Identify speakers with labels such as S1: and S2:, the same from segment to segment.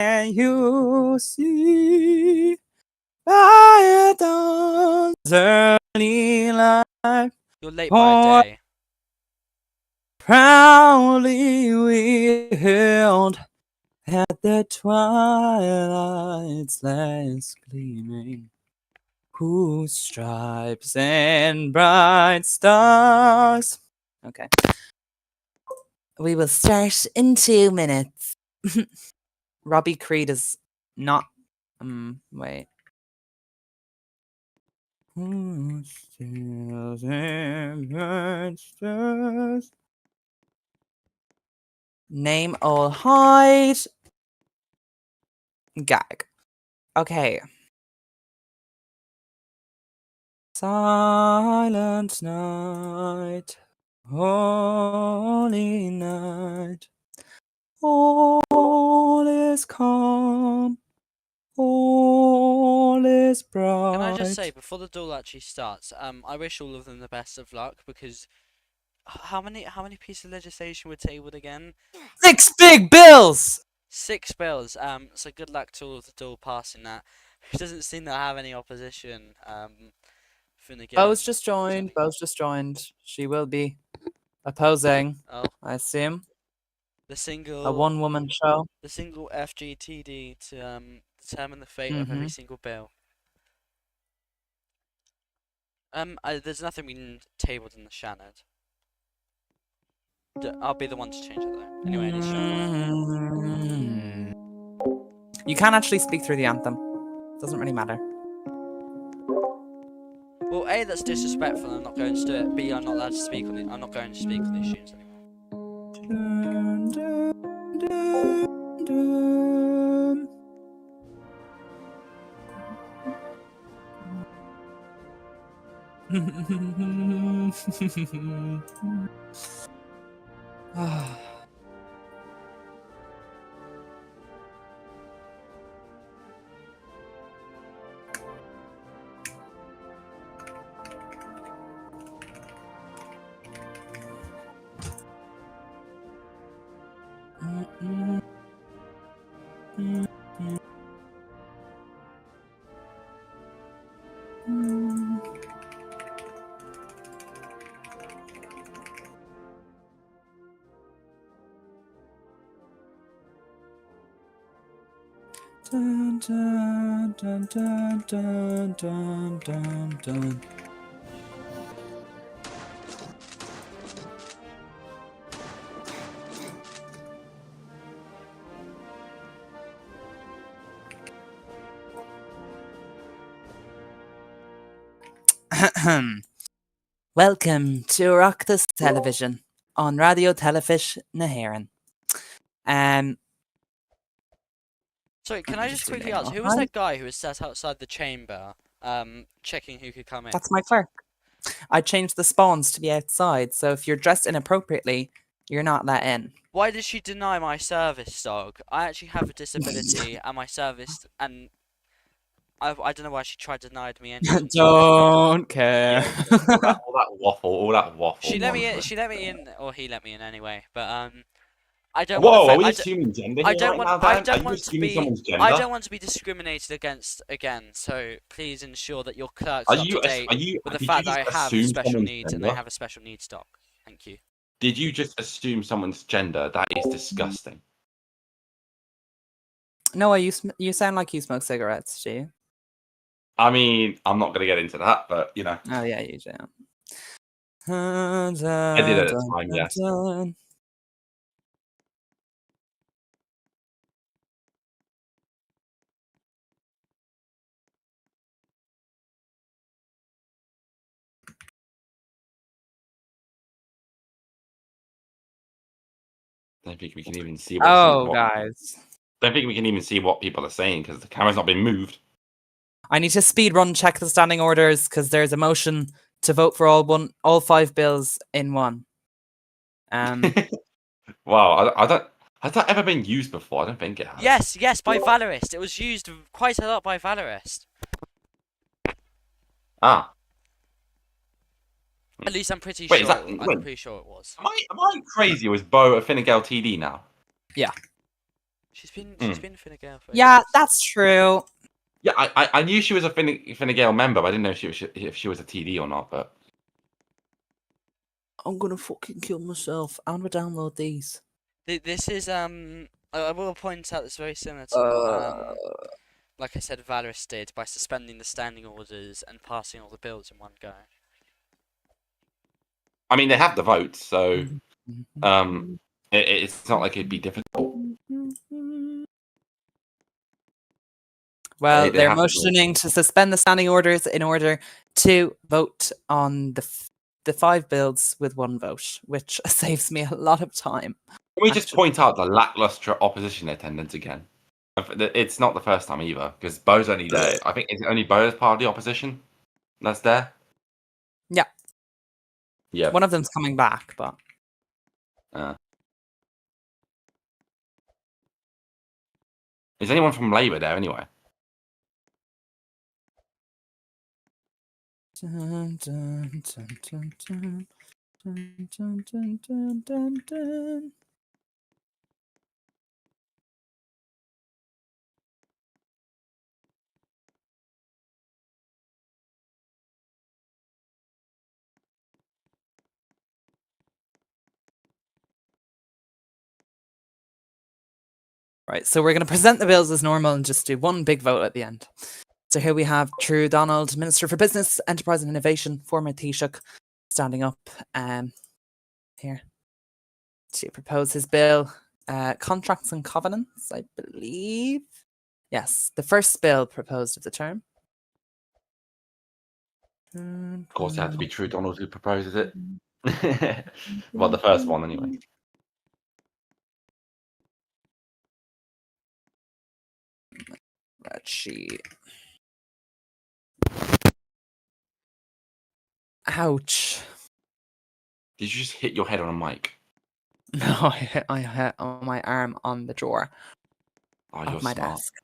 S1: Can you see by dawn's early light?
S2: You're late by a day.
S1: Proudly we hailed at the twilight's last gleaming, whose stripes and bright stars. Okay. We will start in 2 minutes. Robbie Creed is not. Wait. Who steals and bright stars? Name all hide. Gag. Okay. Silent night, holy night, all is calm, all is bright.
S2: Can I just say, before the duel actually starts, I wish all of them the best of luck, because how many pieces of legislation were tabled again?
S1: 6 big bills!
S2: 6 bills. So good luck to all of the duel passing that. It doesn't seem to have any opposition.
S1: Bo's just joined. She will be opposing.
S2: Oh.
S1: I assume.
S2: A
S1: A one-woman show.
S2: The single FGTD to determine the fate of every single bill. There's nothing been tabled in the Shannon. I'll be the one to change it though. Anyway, it's
S1: You can't actually speak through the anthem. Doesn't really matter.
S2: Well, A, that's disrespectful. I'm not going to do it. B, I'm not allowed to speak on it. I'm not going to speak on these tunes anymore.
S1: Dun, dun, dun, dun, dun, dun, dun, dun. Welcome to Oireachtas Television on Radio Telefish na Héireann.
S2: Sorry, can I just quickly ask, who was that guy who was sat outside the chamber, checking who could come in?
S1: That's my clerk. I changed the spawns to be outside, so if you're dressed inappropriately, you're not let in.
S2: Why did she deny my service dog? I actually have a disability, and my service, and I don't know why she tried to deny me entrance.
S1: Don't care.
S3: all that waffle.
S2: She let me in, or he let me in anyway. But I don't.
S3: Whoa,
S2: want
S3: are we assuming gender?
S2: I don't want to be discriminated against again. So please ensure that your clerk's up to date with the fact that I have special needs and I have a special needs dog. Thank you.
S3: Did you just assume someone's gender? That is disgusting.
S1: Noah, you sound like you smoke cigarettes, do you?
S3: I mean, I'm not going to get into that, but you know.
S1: Oh yeah, you do.
S3: I did at the time, yes. Don't think we can even see.
S1: Guys.
S3: Don't think we can even see what people are saying because the camera's not been moved.
S1: I need to speed run check the standing orders because there's a motion to vote for all 5 bills in one.
S3: Wow, has that ever been used before? I don't think it has.
S2: Yes, by Valorist. It was used quite a lot by Valorist.
S3: Ah.
S2: At least I'm pretty sure. I'm pretty sure it was.
S3: Am I crazy or is Bo a Fine Gael TD now?
S1: Yeah.
S2: She's been Fine Gael for
S1: Yeah, that's true.
S3: Yeah, I knew she was a Fine Gael member, but I didn't know if she was a TD or not. But
S1: I'm gonna fucking kill myself. I'm gonna download these.
S2: This is I will point out it's very similar to what like I said, Valoris did by suspending the standing orders and passing all the bills in one go.
S3: I mean, they have the votes, so it's not like it'd be difficult.
S1: Well, they're motioning to suspend the standing orders in order to vote on the 5 bills with one vote, which saves me a lot of time.
S3: Can we just point out the lackluster opposition attendance again? It's not the first time either, because Bo's only there. I think it's only Bo as part of the opposition that's there.
S1: Yeah.
S3: Yeah.
S1: One of them's coming back, but
S3: is anyone from Labour there anyway?
S1: Dun, dun, dun, dun, dun, dun, dun, dun, dun, dun, dun. Right, so we're going to present the bills as normal and just do one big vote at the end. So here we have True Donald, Minister for Business, Enterprise and Innovation, former Taoiseach, standing up here to propose his bill. Contracts and Covenants, I believe. Yes, the first bill proposed of the term.
S3: Of course, it had to be True Donald who proposes it. Well, the first one anyway.
S1: Red sheet. Ouch.
S3: Did you just hit your head on a mic?
S1: No, I hit on my arm on the drawer
S3: of
S1: my
S3: smart.
S1: desk.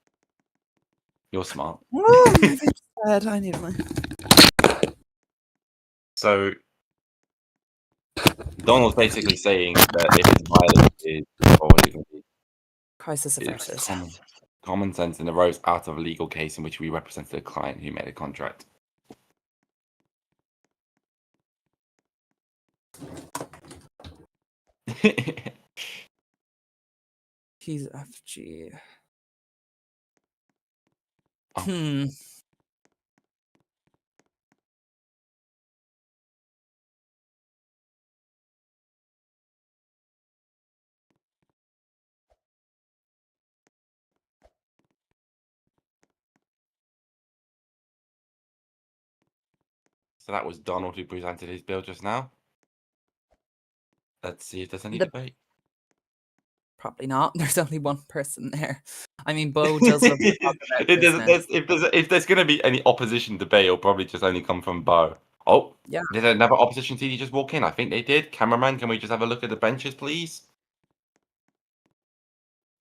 S3: You're smart.
S1: Oh, I need my...
S3: So, Donald's basically saying that if it's violent, is going to be
S1: Crisis averted.
S3: Common sense and arose out of a legal case in which we represented a client who made a contract.
S1: He's FG.
S3: Oh. So that was Donald who presented his bill just now. Let's see if there's any debate.
S1: Probably not. There's only one person there. I mean, Bo does love to talk about
S3: if there's going to be any opposition debate, it'll probably just only come from Bo. Oh,
S1: yeah.
S3: Did another opposition TD just walk in? I think they did. Cameraman, can we just have a look at the benches, please?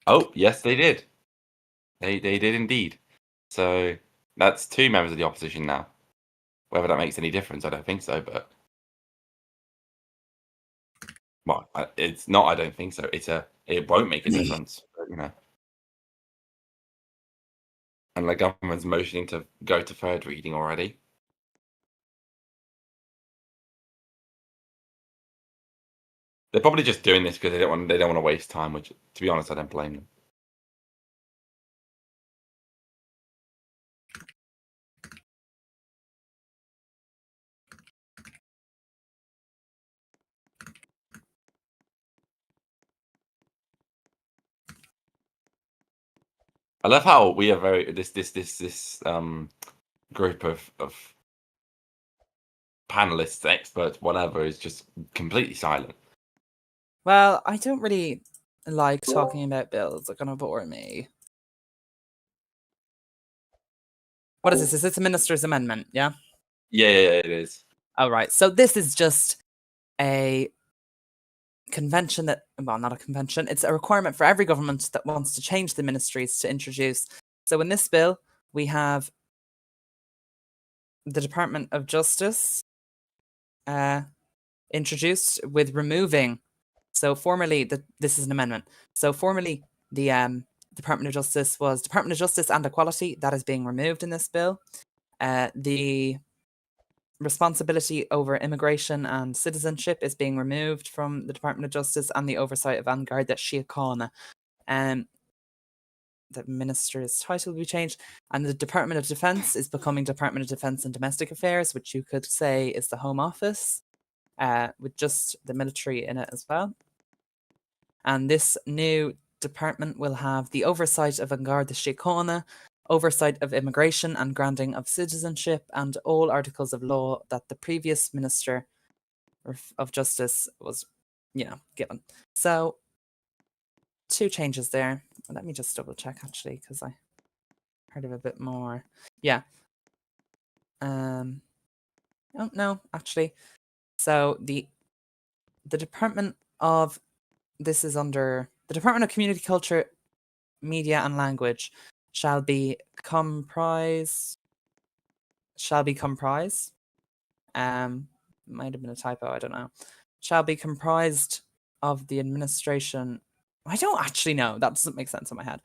S3: Oh, yes, they did. They did indeed. So that's 2 members of the opposition now. Whether that makes any difference, I don't think so. But well, it's not. I don't think so. It won't make a difference. But, you know. And the government's motioning to go to 3rd reading already. They're probably just doing this because they don't want to waste time. Which, to be honest, I don't blame them. I love how we are this group of panelists, experts, whatever, is just completely silent.
S1: Well, I don't really like talking about bills. They're gonna bore me. What is this? Is this a minister's amendment? Yeah.
S3: Yeah, it is.
S1: Oh, right. So this is just a convention that, well, not a convention. It's a requirement for every government that wants to change the ministries to introduce. So in this bill, we have the Department of Justice introduced with removing. So formerly, this is an amendment. So formerly, the Department of Justice was Department of Justice and Equality. That is being removed in this bill. The responsibility over immigration and citizenship is being removed from the Department of Justice, and the oversight of An Garda Síochána. The minister's title will be changed, and the Department of Defence is becoming Department of Defence and Domestic Affairs, which you could say is the Home Office, with just the military in it as well. And this new department will have the oversight of An Garda Síochána, oversight of immigration and granting of citizenship, and all articles of law that the previous Minister of Justice was, given. So, 2 changes there. Let me just double check actually, because I heard of a bit more. Yeah. Oh no, actually. So the Department of Department of Community Culture, Media and Language shall be comprise. Might have been a typo, I don't know. Shall be comprised of the administration. I don't actually know. That doesn't make sense in my head.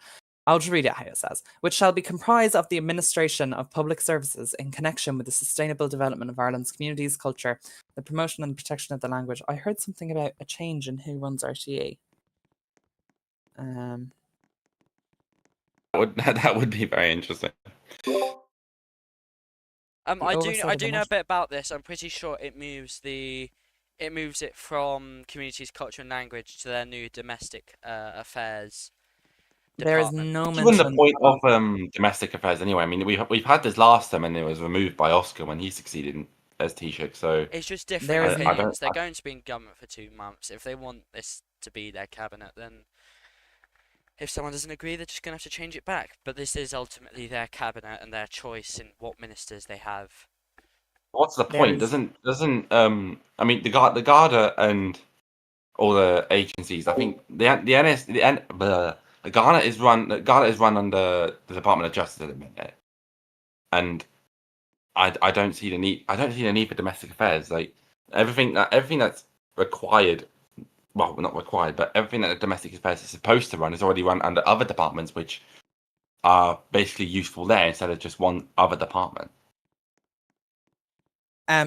S1: I'll just read it how it says. Which shall be comprised of the administration of public services in connection with the sustainable development of Ireland's communities, culture, the promotion and protection of the language. I heard something about a change in who runs RTE.
S3: That would be very interesting.
S2: I do know a bit about this. I'm pretty sure it moves it from communities, culture, and language to their new domestic affairs.
S1: There is no mention.
S3: Given the point of domestic affairs, anyway. I mean, we've had this last time, and it was removed by Oscar when he succeeded as Taoiseach. So
S2: it's just different opinions. They're going to be in government for 2 months. If they want this to be their cabinet, then if someone doesn't agree, they're just going to have to change it back. But this is ultimately their cabinet and their choice in what ministers they have.
S3: What's the point? Doesn't I mean the Garda and all the agencies? I think the Garda is run under the Department of Justice at the minute, and I don't see the need. I don't see the need for domestic affairs. Like everything that's required. Well, not required, but everything that the domestic affairs is supposed to run is already run under other departments, which are basically useful there instead of just one other department.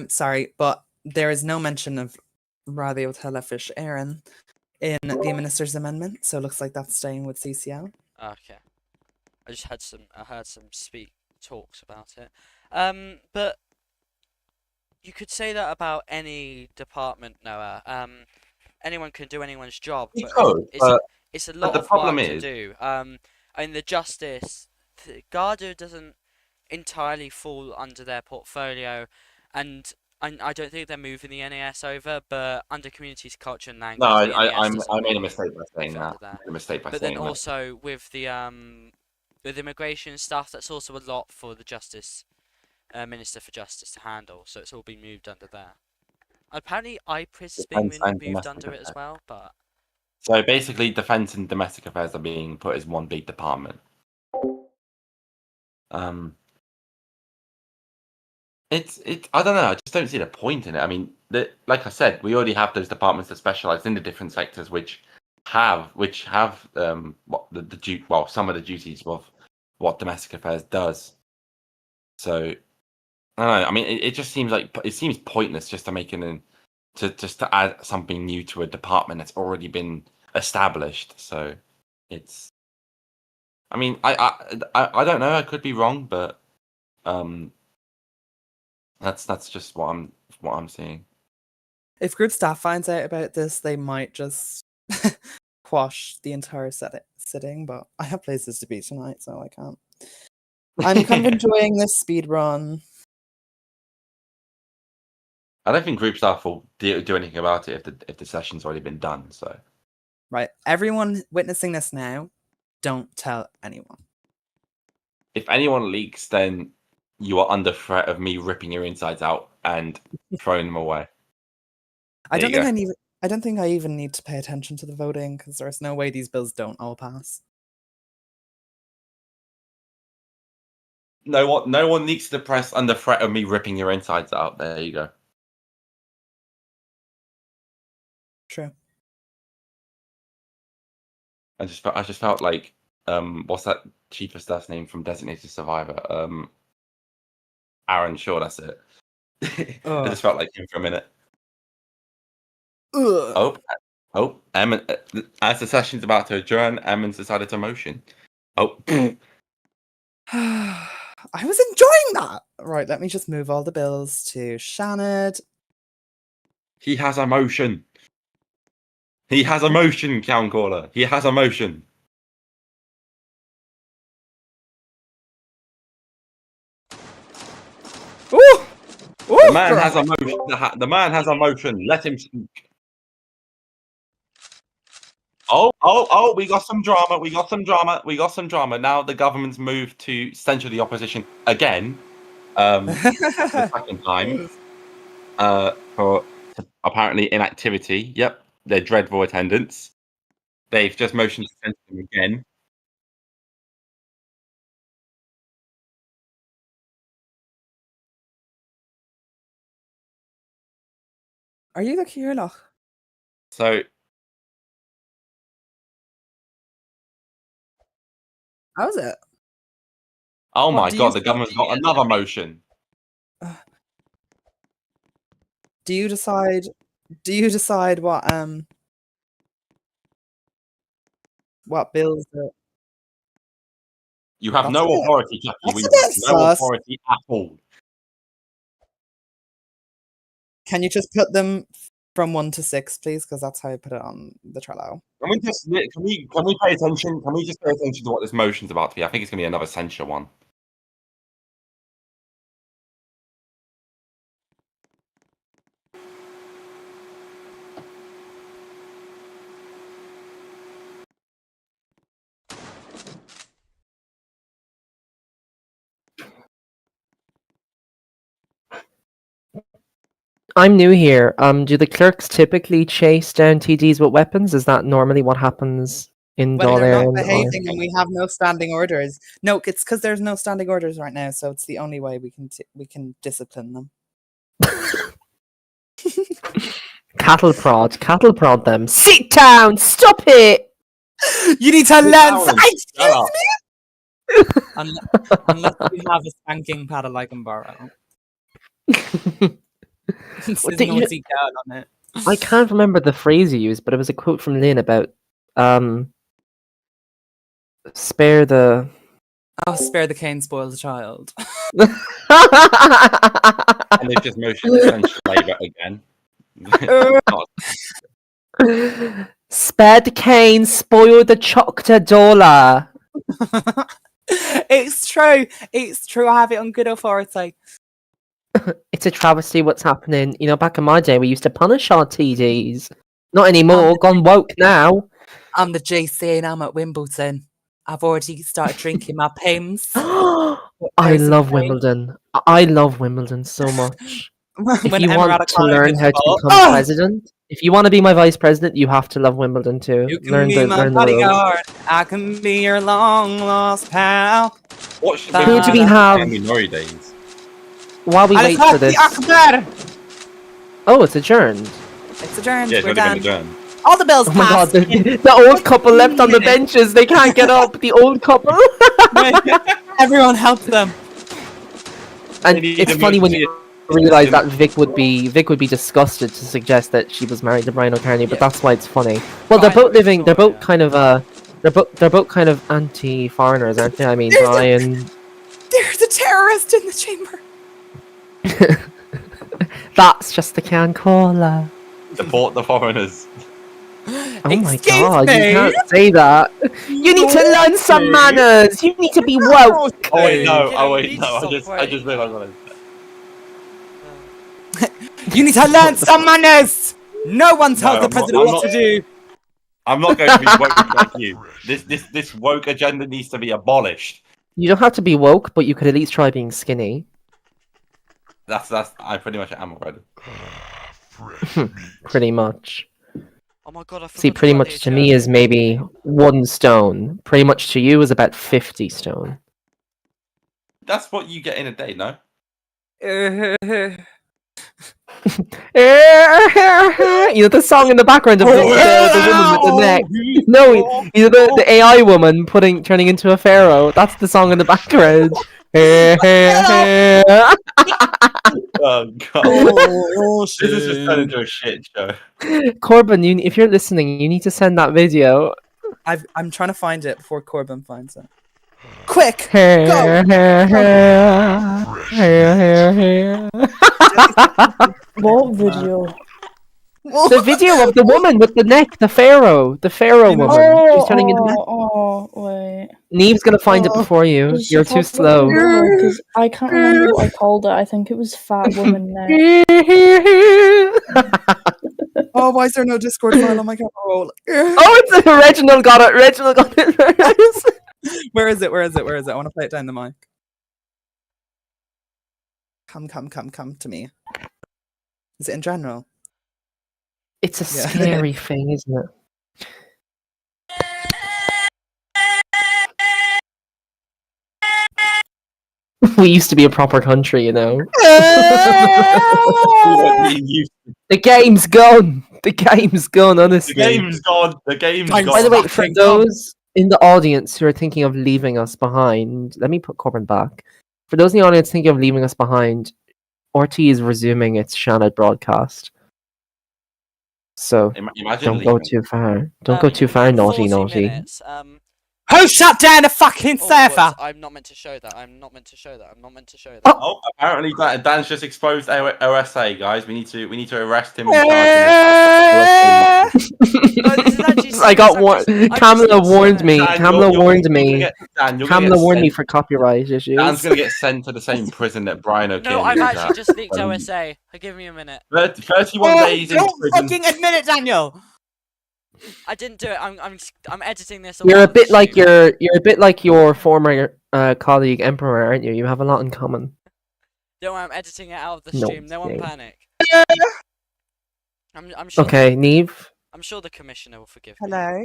S1: Sorry, but there is no mention of Radio Telefish Aaron in the Minister's Amendment, so it looks like that's staying with CCL.
S2: Okay. I heard some talks about it. But you could say that about any department, Noah. Anyone can do anyone's job, but it's a lot of work to do. In the Justice, Garda doesn't entirely fall under their portfolio, and I don't think they're moving the NAS over, but under Communities, Culture and Language,
S3: I made a mistake by saying that.
S2: But then also with the with immigration stuff, that's also a lot for the Justice Minister for Justice to handle, so it's all been moved under there. Apparently, IPRIS is being moved under it as well, but
S3: so basically, defence and domestic affairs are being put as one big department. It's I don't know. I just don't see the point in it. I mean, like I said, we already have those departments that specialise in the different sectors, which have some of the duties of what domestic affairs does. So I don't know. I mean, it just seems pointless just to add something new to a department that's already been established. So it's. I mean, I don't know. I could be wrong, but that's just what I'm seeing.
S1: If group staff finds out about this, they might just quash the entire sitting. But I have places to be tonight, so I can't. I'm kind of enjoying this speed run.
S3: I don't think group staff will do anything about it if the session's already been done. So,
S1: right, everyone witnessing this now, don't tell anyone.
S3: If anyone leaks, then you are under threat of me ripping your insides out and throwing them away.
S1: I don't think I even need to pay attention to the voting, because there's no way these bills don't all pass.
S3: No one leaks to the press under threat of me ripping your insides out. There you go.
S1: True.
S3: I just felt like what's that chief of staff's name from Designated Survivor? Aaron Shaw, that's it. I just felt like him for a minute.
S1: Ugh.
S3: Oh, Emmon, as the session's about to adjourn, Emmon's decided to motion. Oh.
S1: I was enjoying that. Right, let me just move all the bills to Shannon.
S3: He has a motion. He has a motion, Count Caller. He has a motion.
S1: Ooh! Ooh,
S3: The man
S1: girl.
S3: has a motion. The man has a motion. Let him speak. Oh, we got some drama. We got some drama. Now the government's moved to censure the opposition again. The second time. For apparently inactivity. Yep. Their dreadful attendance. They've just motioned to censor them again.
S1: Are you the Kirilach?
S3: So
S1: How's it?
S3: oh
S1: What,
S3: my
S1: do you
S3: god, the
S1: still
S3: government's
S1: see
S3: got
S1: it?
S3: another motion.
S1: Do you decide what bills that...
S3: You have
S1: That's
S3: no
S1: it.
S3: authority, Jackie
S1: That's a
S3: Weaver.
S1: bit
S3: No
S1: sus.
S3: authority at all.
S1: Can you just put them from 1 to 6, please? Because that's how I put it on the Trello.
S3: Can we pay attention? Can we just pay attention to what this motion's about to be? I think it's gonna be another censure one.
S4: I'm new here. Do the clerks typically chase down TDs with weapons? Is that normally what happens in
S1: When they're not
S4: Dáil?
S1: behaving and we have no standing orders. No, it's because there's no standing orders right now, so it's the only way we can discipline them.
S4: Cattle prod them. Sit down! Stop it!
S1: You need to learn.
S3: Aaron,
S1: Excuse
S3: shut up.
S1: me. Unless we have a spanking paddle I can borrow. This
S4: What
S1: is
S4: did you-
S1: naughty girl on it.
S4: I can't remember the phrase you used, but it was a quote from Lynn about spare the
S1: Oh, spare the cane, spoil the child.
S3: And they've just motioned to censure Labour again.
S4: spare the cane, spoil the chocta dollar.
S1: It's true. It's true. I have it on good authority.
S4: It's a travesty what's happening. You know, back in my day, we used to punish our TDs. Not anymore. Gone woke now.
S1: I'm the GC and I'm at Wimbledon. I've already started drinking my Pims.
S4: I love Wimbledon. I love Wimbledon so much. If you want to learn how to become president, if you want to be my vice president, you have to love Wimbledon too.
S1: You can
S4: learn
S1: be
S4: the
S1: my
S4: learn the rules.
S1: bodyguard. I can be your long lost pal.
S3: What should
S4: Who do we have?
S3: Nori days?
S4: While we wait for this. Oh, it's adjourned.
S1: It's adjourned.
S3: Yeah, it's
S1: We're
S3: already been
S1: done.
S3: adjourned.
S1: All the bills
S4: Oh my god,
S1: passed.
S4: the old couple left on the benches. They can't get up. The old couple.
S1: Everyone help them.
S4: And
S3: Maybe
S4: it's
S3: the
S4: funny when
S3: most-
S4: you realise that Vic would be disgusted to suggest that she was married to Brian O'Carney, but
S1: Yeah.
S4: that's why it's funny. Well, they're
S2: Brian
S4: both living. They're both
S2: Victoria.
S4: kind of. They're both kind of anti-foreigners, aren't they? I mean,
S1: There's a-
S4: Brian.
S1: There's a terrorist in the chamber.
S4: That's just the can cola.
S3: Support the foreigners.
S4: Oh my
S1: Excuse
S4: god,
S1: me?
S4: you can't say that. You need to learn some manners. You need to be woke.
S3: Oh wait, no.
S2: Kiddo,
S3: Oh
S2: you
S3: wait,
S2: need
S3: no.
S2: to stop
S3: I just realised what I said.
S1: You need to learn some manners. No one tells
S3: No,
S1: the
S3: I'm not-
S1: president
S3: I'm
S1: what
S3: not-
S1: to do.
S3: I'm not going to be woke like you. This woke agenda needs to be abolished.
S4: You don't have to be woke, but you could at least try being skinny.
S3: That's I pretty much am already.
S4: Pretty much.
S2: Oh my god, I
S4: See,
S2: forgot
S4: pretty
S2: about
S4: much
S2: the
S4: to me is maybe 1 stone. Pretty much to you is about 50 stone.
S3: That's what you get in a day, no?
S4: You know the song in the background of the woman with the neck. No, you know the AI woman turning into a pharaoh. That's the song in the background.
S3: Oh god.
S1: Oh,
S3: This is just turned into a shit show.
S4: Corbin, if you're listening, you need to send that video.
S1: I'm trying to find it before Corbin finds it. Quick!
S5: What video?
S4: The video of the woman with the neck, the pharaoh woman. She's turning into.
S5: Wait.
S4: Neve's gonna find it before you.
S5: Is she
S4: You're too
S5: called
S4: slow.
S5: Because I can't remember what I called it. I think it was Fat Woman Neck.
S1: Oh, why is there no Discord file on my camera roll?
S4: Oh, it's Reginald got it. Reginald got it.
S1: Where is it? Where is it? Where is it? I want to play it down the mic. Come to me. Is it in general?
S4: It's a scary thing, isn't it? We used to be a proper country, you know. The game's gone. The game's gone, honestly.
S3: The game's gone. The game's gone.
S4: By the way, for those in the audience who are thinking of leaving us behind, let me put Corbin back. For those in the audience thinking of leaving us behind, RT is resuming its Shannon broadcast. So don't go too far. Don't go too far, naughty.
S2: Minutes,
S1: Who shut down the fucking server?
S2: I'm not meant to show that.
S3: Oh, apparently Dan's just exposed OSA, guys. We need to arrest him.
S4: I got warned. Kamala warned me. Kamala warned me. Kamala warned me for copyright issues.
S3: Dan's gonna get sent to the same prison that Brian O'Keefe.
S2: No, I've actually just leaked OSA. Give me a minute.
S3: 31 days in
S1: Don't
S3: prison.
S1: fucking admit it, Daniel.
S2: I didn't do it. I'm editing this.
S4: You're a bit like your former colleague Emperor, aren't you? You have a lot in common.
S2: Don't worry, I'm editing it out of the stream. No one panic. I'm sure.
S4: Okay, Neve.
S2: I'm sure the commissioner will forgive me.
S1: Hello.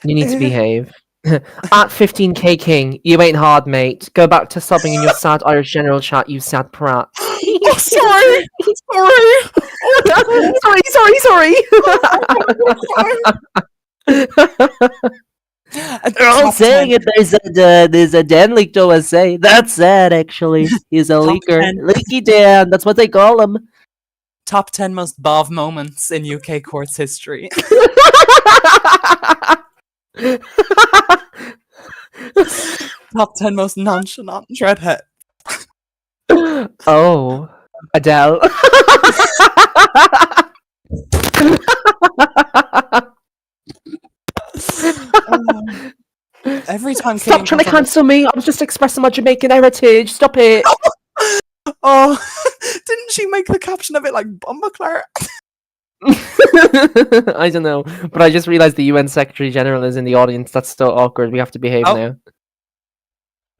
S4: You need to behave. At 15k King, you ain't hard, mate. Go back to subbing in your sad Irish general chat, you sad prat.
S1: Oh, sorry.
S4: They're all saying it. There's a Dan leaked OSA. That's sad, actually. He's a leaker. Leaky Dan. That's what they call him.
S1: Top 10 most BOV moments in UK courts history. Top 10 most nonchalant dreadhead.
S4: Oh, Adele.
S1: Every time.
S4: Stop trying to cancel me. I was just expressing my Jamaican heritage. Stop it.
S1: Oh, didn't she make the caption of it like Bumbleclare?
S4: I don't know, but I just realized the UN Secretary General is in the audience. That's so awkward. We have to behave now.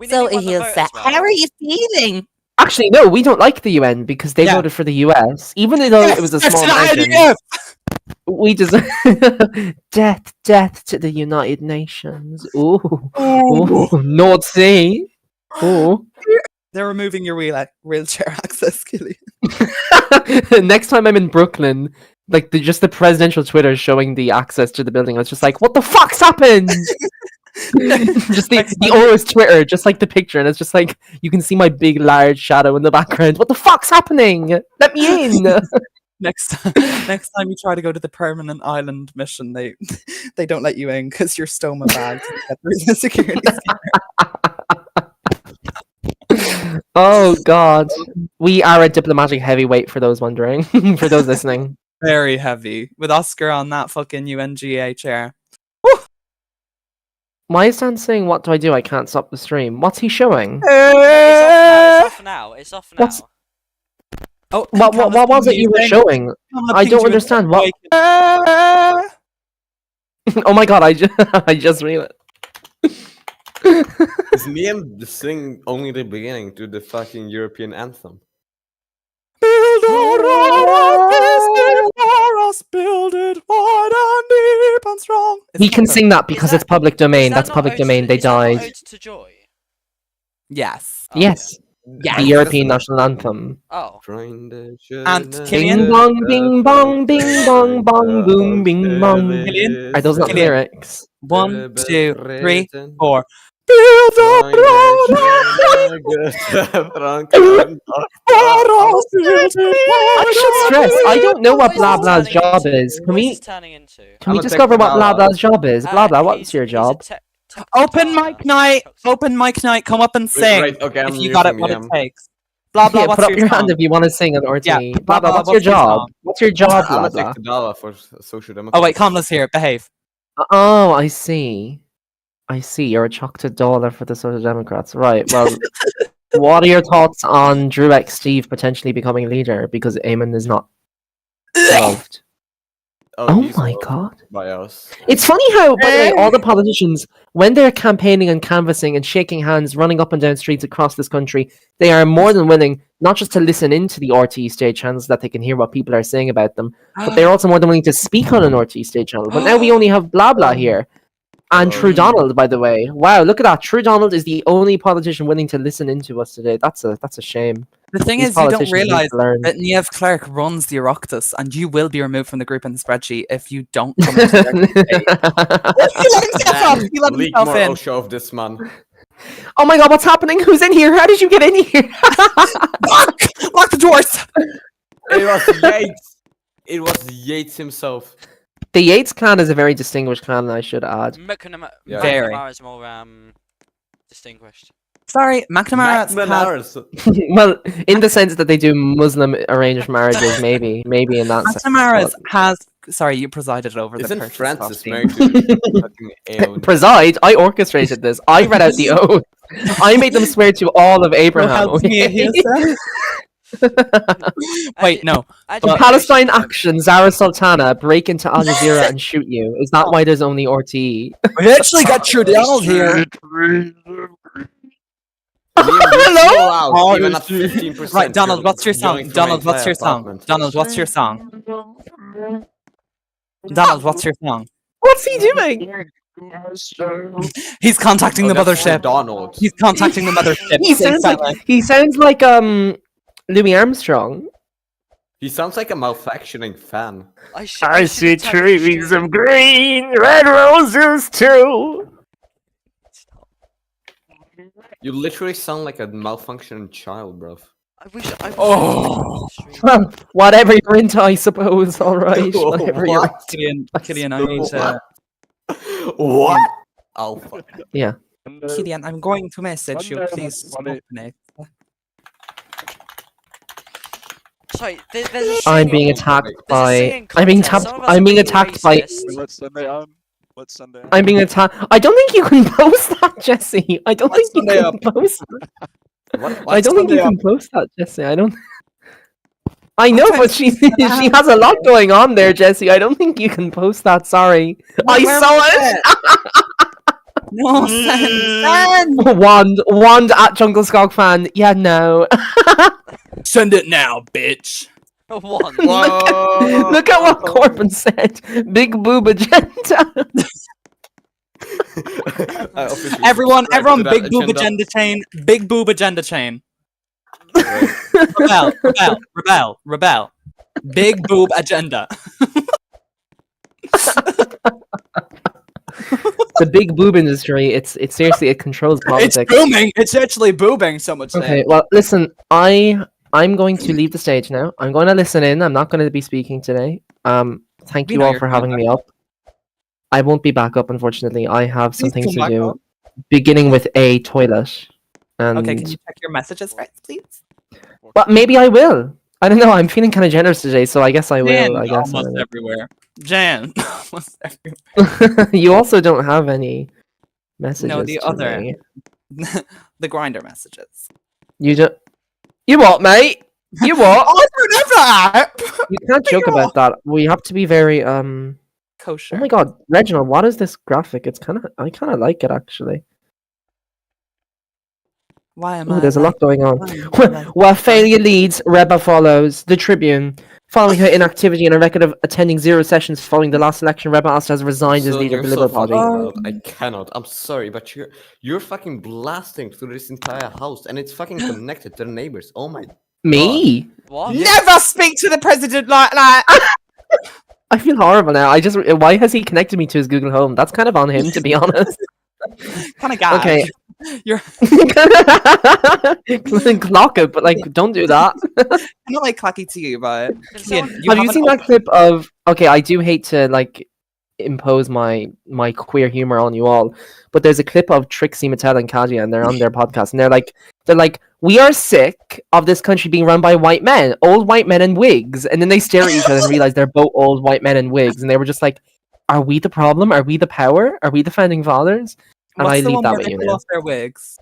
S1: So he'll say, "How are you feeling?"
S4: Actually, no, we don't like the UN because they voted for the US, even though it was a small margin. We deserve death to the United Nations. Ooh, North Sea. Ooh.
S1: They're removing your wheelchair access, Killy.
S4: Next time I'm in Brooklyn, like just the presidential Twitter showing the access to the building, I was just like, what the fuck's happened? Just the Ora's Twitter, just like the picture, and it's just like you can see my big large shadow in the background. What the fuck's happening? Let me in.
S1: Next time you try to go to the permanent island mission, they don't let you in because you're stoma bagged to get through the security scanner.
S4: Oh god, we are a diplomatic heavyweight for those wondering, for those listening.
S1: Very heavy with Oscar on that fucking UNGA chair.
S4: Why is Dan saying, what do I do? I can't stop the stream. What's he showing?
S2: It's off now.
S1: Oh,
S4: what was it you were showing? I don't understand. What? Oh my god, I just realized.
S6: Is Liam sing only the beginning to the fucking European anthem?
S1: Build it wide and deep and strong.
S4: He can sing that because it's public domain. That's public domain. They died.
S2: To Joy?
S1: Yes.
S4: Yes.
S1: Yeah.
S4: The European national anthem.
S2: Oh.
S1: And
S4: Bing
S1: Killian?
S4: bong, bing bong, bing bong, bong, boom, bing bong.
S1: Killian?
S4: Are those not the
S1: Killian.
S4: lyrics?
S1: 1, 2, 3, 4.
S4: I should stress, I don't know what Blah Blah's job is.
S2: What is this turning into?
S4: Can we
S6: I'm a
S4: discover what Blah
S6: technicolor.
S4: Blah's job is? Blah Blah, what's
S2: He's-
S4: your
S2: he's a
S4: job?
S1: Open
S2: technicolor.
S1: mic night. Open mic night. Come up and sing
S6: Right, okay,
S1: if
S6: I'm
S1: you got it.
S6: muting
S1: What
S6: me,
S1: it takes. Blah blah.
S4: Yeah,
S1: What's
S4: put up
S1: your
S4: your
S1: song?
S4: hand if you want to sing on RT.
S1: Yeah,
S4: Blah Blah, what's your
S1: what's your
S4: job?
S1: song?
S4: What's your job,
S6: I'm
S4: Blah
S6: a
S4: Blah?
S6: technicolor for Social Democrats.
S1: Oh wait, Kamla's here. Behave.
S4: Oh, I see. I see. You're a chocolate dollar for the Social Democrats. Right, well, what are your thoughts on Drew X Steve potentially becoming leader because Eamon is not loved? Oh
S6: he's
S4: my
S6: loved
S4: god.
S6: by us.
S4: It's funny how, by the way, all the politicians, when they're campaigning and canvassing and shaking hands, running up and down streets across this country, they are more than willing not just to listen into the RT stage channels that they can hear what people are saying about them, but they're also more than willing to speak on an RT stage channel. But now we only have Blah Blah here. And True Donald, by the way. Wow, look at that. True Donald is the only politician willing to listen into us today. That's a shame.
S1: The thing
S4: These
S1: is, you don't
S4: politicians need
S1: realize
S4: to learn.
S1: that Niamh Clark runs the Oireachtas, and you will be removed from the group in the spreadsheet if you don't come into their debate. He let himself up. He let
S6: Leak
S1: himself
S6: more
S1: in.
S6: Osho of this man.
S4: Oh my god, what's happening? Who's in here? How did you get in here?
S1: Lock the doors.
S6: It was Yates. It was Yates himself.
S4: The Yates clan is a very distinguished clan, I should add.
S6: Yeah.
S1: Very.
S2: McNamara is more distinguished.
S1: Sorry, McNamara.
S4: Well, in the sense that they do Muslim arranged marriages, maybe in that sense.
S1: McNamara has. Sorry, you presided over the
S6: Isn't
S1: purchase
S6: Francis
S1: of the-
S6: married to fucking Aeon?
S4: Preside, I orchestrated this. I read out the oath. I made them swear to all of Abraham.
S1: help me,
S4: okay?
S1: Wait, no.
S4: In Palestine action, Zara Sultana break into Al Jazeera and shoot you. Is that why there's only RTE?
S1: We actually got True Donald here.
S6: Hello?
S1: Oh,
S6: Even at 15%.
S1: Right, Donald, what's your song?
S6: going from
S1: Donald, what's
S6: entire
S1: your song?
S6: apartment.
S1: Donald, what's your song? Donald, what's your song?
S4: What's he doing?
S1: He's contacting the
S6: that's
S1: mothership.
S6: Donald.
S1: He's contacting the mothership.
S4: He sounds like Louis Armstrong.
S6: He sounds like a malfunctioning fan.
S4: I see trees of green, red roses too.
S6: You literally sound like a malfunctioning child, bro.
S2: I wish I
S1: Oh.
S4: Well, whatever you're into, I suppose. All right, whatever you're
S6: What?
S1: Killian, I need to.
S6: What? Oh, fuck.
S4: Yeah.
S1: Killian, I'm going to message you. Please open it.
S2: Sorry, there's a
S4: I'm
S2: singing-
S4: being attacked
S2: there's a
S4: by.
S2: singing
S4: I'm being
S2: contest.
S4: tapped.
S2: Some of us
S4: I'm
S2: are
S4: being
S2: really
S4: attacked by.
S2: racist.
S7: What's Sunday on? What's Sunday on?
S4: I'm being attacked. I don't think you can post that, Jesse. I don't think you
S1: Sunday
S4: can
S1: up?
S4: post.
S6: What?
S4: I don't think you
S1: Sunday
S4: can post that, Jesse. I don't. I know, but she has a lot going on there, Jesse. I don't think you can post that. Sorry, I
S1: Where
S4: saw
S1: was
S4: it.
S1: No, send.
S4: Wand at Jungle Skog fan. Yeah, no.
S1: Send it now, bitch.
S2: One.
S4: Look at what Corbin said. Big boob agenda.
S1: Everyone,
S6: subscribe to that
S1: big boob agenda chain. Big boob agenda chain. Rebel. Big boob agenda.
S4: The big boob industry. It's seriously, it controls politics.
S1: It's booming. It's actually booming so much.
S4: Okay, well, listen, I'm going to leave the stage now. I'm going to listen in. I'm not going to be speaking today. Thank
S1: We
S4: you
S1: know
S4: all
S1: you're
S4: for
S1: coming
S4: having
S1: back
S4: me up. I won't be back up, unfortunately. I have some
S1: Please
S4: things
S1: come
S4: to
S1: back
S4: do,
S1: up.
S4: beginning with a toilet. And
S1: Okay, can you check your messages first, please?
S4: but maybe I will. I don't know. I'm feeling kind of generous today, so I guess I will.
S1: Jan,
S4: I guess I
S1: almost
S4: will.
S1: everywhere. Jan, almost everywhere.
S4: You also don't have any messages.
S1: No, the
S4: to
S1: other.
S4: me.
S1: The grinder messages.
S4: You don't. You what, mate? You what?
S1: Oh, never.
S4: You can't joke about that. We have to be very
S1: Kosher.
S4: Oh my god, Reginald, what is this graphic? I kind of like it actually.
S1: Why am
S4: Oh,
S1: I
S4: there's a lot
S1: like?
S4: going on.
S1: Why am I like?
S4: Where failure leads, Reba follows. The Tribune. Following her inactivity and a record of attending 0 sessions following the last election, Reba Asta has resigned as
S6: So
S4: leader of
S6: you're
S4: the
S6: so
S4: Liberal
S6: fucking
S4: Party.
S6: loud. I cannot. I'm sorry, but you're fucking blasting through this entire house, and it's fucking connected to the neighbors. Oh my.
S4: Me?
S2: What?
S1: Never speak to the president like that.
S4: I feel horrible now. Why has he connected me to his Google Home? That's kind of on him, to be honest.
S1: Kind of gag.
S4: Okay.
S1: You're
S4: Clock it, but like, don't do that.
S1: not like clacky to you, but
S2: Can
S1: Cian,
S2: someone-
S4: Have you
S1: haven't
S4: seen that
S1: opened-
S4: clip of? Okay, I do hate to like impose my queer humor on you all, but there's a clip of Trixie Mattel and Kadia, and they're on their podcast, and they're like, we are sick of this country being run by white men, old white men in wigs, and then they stare at each other and realize they're both old white men in wigs, and they were just like, are we the problem? Are we the power? Are we the founding fathers? And
S1: What's
S4: I
S1: the
S4: leave
S1: one
S4: that
S1: where
S4: with
S1: they
S4: you
S1: pull
S4: now.
S1: off their wigs?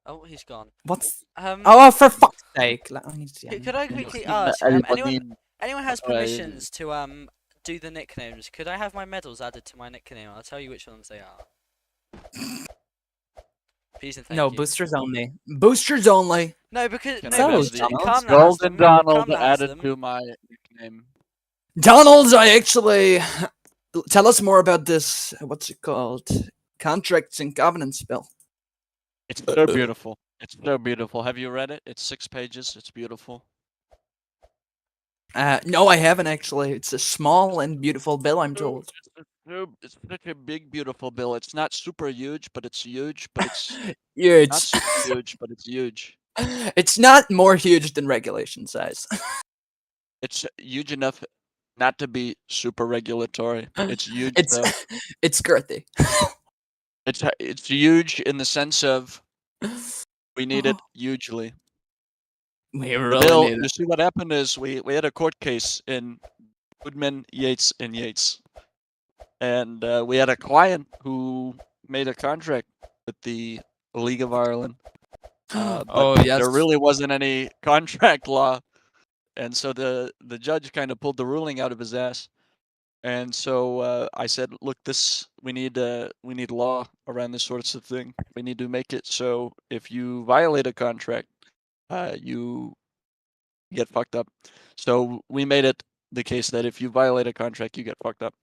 S2: Oh, he's gone.
S1: What's?
S2: Um,
S1: Oh, for fuck's sake! I need to.
S2: could I quickly
S7: Seen
S2: ask?
S7: anybody-
S2: Anyone has
S7: Oh, I-
S2: permissions to do the nicknames? Could I have my medals added to my nickname? I'll tell you which ones they are. Please and thank
S1: No,
S2: you.
S1: boosters only. Boosters only.
S2: No, because
S7: Can
S2: no,
S1: I have
S2: because
S1: the
S2: Carmla has
S7: Golden
S2: them.
S7: Donald
S2: Carmla has
S7: added
S2: them.
S7: to my nickname.
S1: Donald, I actually tell us more about this. What's it called? Contracts and Covenants bill.
S7: It's so beautiful. It's so beautiful. Have you read it? It's 6 pages. It's beautiful.
S1: No, I haven't actually. It's a small and beautiful bill, I'm told.
S7: It's such a big, beautiful bill. It's not super huge, but it's huge. But it's
S1: Yeah,
S7: not super huge, but it's huge.
S1: it's not more huge than regulation size.
S7: It's huge enough not to be super regulatory. It's huge
S1: It's
S7: though.
S1: it's girthy.
S7: It's huge in the sense of we need it hugely.
S1: We
S7: The
S1: really
S7: bill,
S1: need
S7: you
S1: it.
S7: see what happened is we had a court case in Goodman, Yates, and Yates. And we had a client who made a contract with the League of Ireland. But
S1: Oh, yes.
S7: there really wasn't any contract law. And so the judge kind of pulled the ruling out of his ass. And so I said, look, we need law around this sorts of thing. We need to make it so if you violate a contract, you get fucked up. So we made it the case that if you violate a contract, you get fucked up.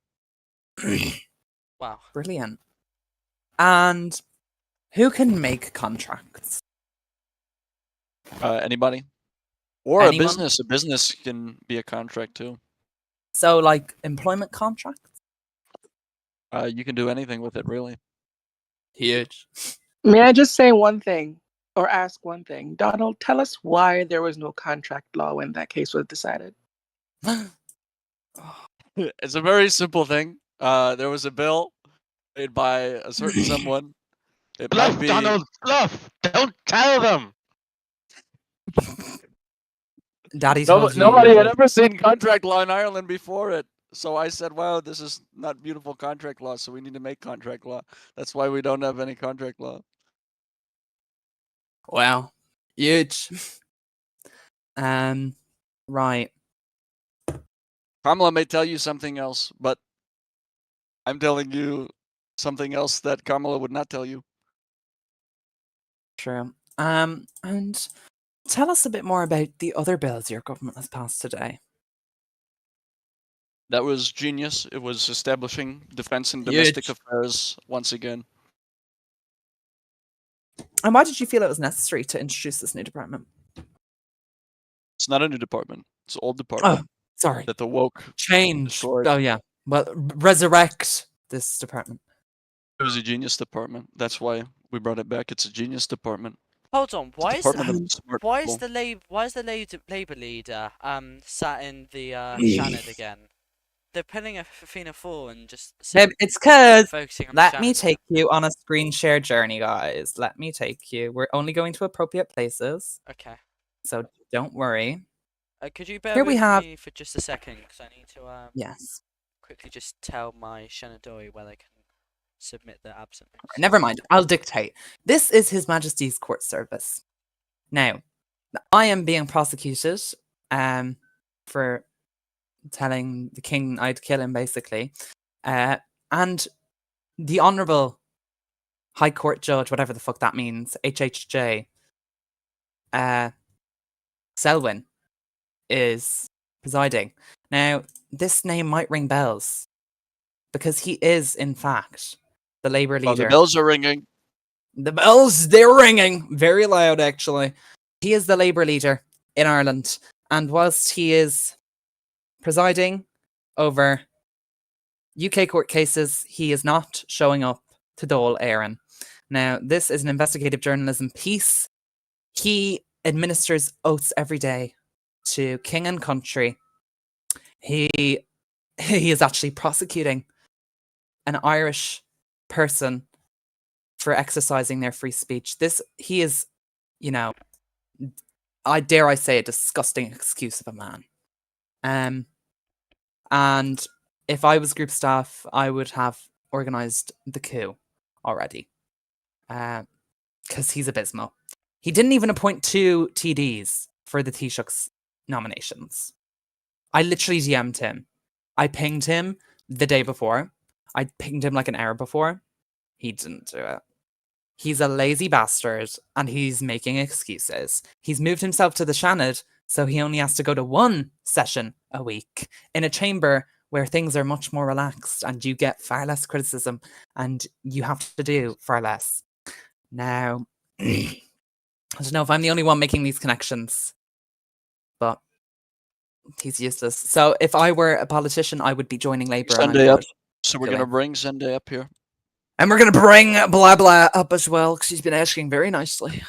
S2: Wow.
S1: Brilliant. And who can make contracts?
S7: Anybody? Or
S1: Anyone?
S7: a business can be a contract too.
S1: So, like employment contracts?
S7: You can do anything with it, really.
S1: Huge.
S8: May I just say one thing or ask one thing? Donald, tell us why there was no contract law when that case was decided.
S7: It's a very simple thing. There was a bill made by a certain someone. It might
S9: Bluff,
S7: be
S9: Donald, bluff! Don't tell them!
S1: Daddy told you.
S7: nobody had ever seen contract law in Ireland before it. So I said, "Wow, this is not beautiful contract law. So we need to make contract law. That's why we don't have any contract law."
S1: Wow. Huge. Right.
S7: Kamala may tell you something else, but I'm telling you something else that Kamala would not tell you.
S1: True. And tell us a bit more about the other bills your government has passed today.
S7: That was genius. It was establishing defense and domestic
S1: Huge.
S7: affairs once again.
S1: And why did you feel it was necessary to introduce this new department?
S7: It's not a new department. It's an old department
S1: Sorry.
S7: that the woke
S1: Change.
S7: destroyed.
S1: Oh, yeah. Well, resurrect this department.
S7: It was a genius department. That's why we brought it back. It's a genius department.
S2: Hold on.
S7: It's a department of smart people.
S2: the Labour leader sat in the Shannon again? They're putting a Fianna Fáil and just
S1: It's because
S2: focusing on
S1: let
S2: the
S1: me
S2: Shannon.
S1: take you on a screen share journey, guys. Let me take you. We're only going to appropriate places,
S2: Okay.
S1: so don't worry.
S2: Could you bear
S1: Here we
S2: with
S1: have-
S2: me for just a second? Because I need to
S1: Yes.
S2: quickly just tell my Shanadoi where they can submit their absence.
S1: Never mind. I'll dictate. This is His Majesty's Court Service. Now, I am being prosecuted for telling the king I'd kill him, basically. And the Honourable High Court Judge, whatever the fuck that means, HHJ, Selwyn is presiding. Now, this name might ring bells because he is, in fact, the Labour
S7: Oh,
S1: leader.
S7: the bells are ringing.
S1: The bells, they're ringing very loud, actually. He is the Labour leader in Ireland, and whilst he is presiding over UK court cases, he is not showing up to Dáil Éireann. Now, this is an investigative journalism piece. He administers oaths every day to king and country. He is actually prosecuting an Irish person for exercising their free speech. He is, I dare I say, a disgusting excuse of a man. And if I was group staff, I would have organised the coup already. Because he's abysmal. He didn't even appoint 2 TDs for the Taoiseach's nominations. I literally DM'd him. I pinged him the day before. I pinged him like an hour before. He didn't do it. He's a lazy bastard and he's making excuses. He's moved himself to the Seanad, so he only has to go to 1 session a week in a chamber where things are much more relaxed and you get far less criticism and you have to do far less. Now, I don't know if I'm the only one making these connections, but he's useless. So if I were a politician, I would be joining Labour.
S7: Sunday up. So we're going to bring Sunday up here.
S1: And we're going to bring Blah Blah up as well, because he's been asking very nicely.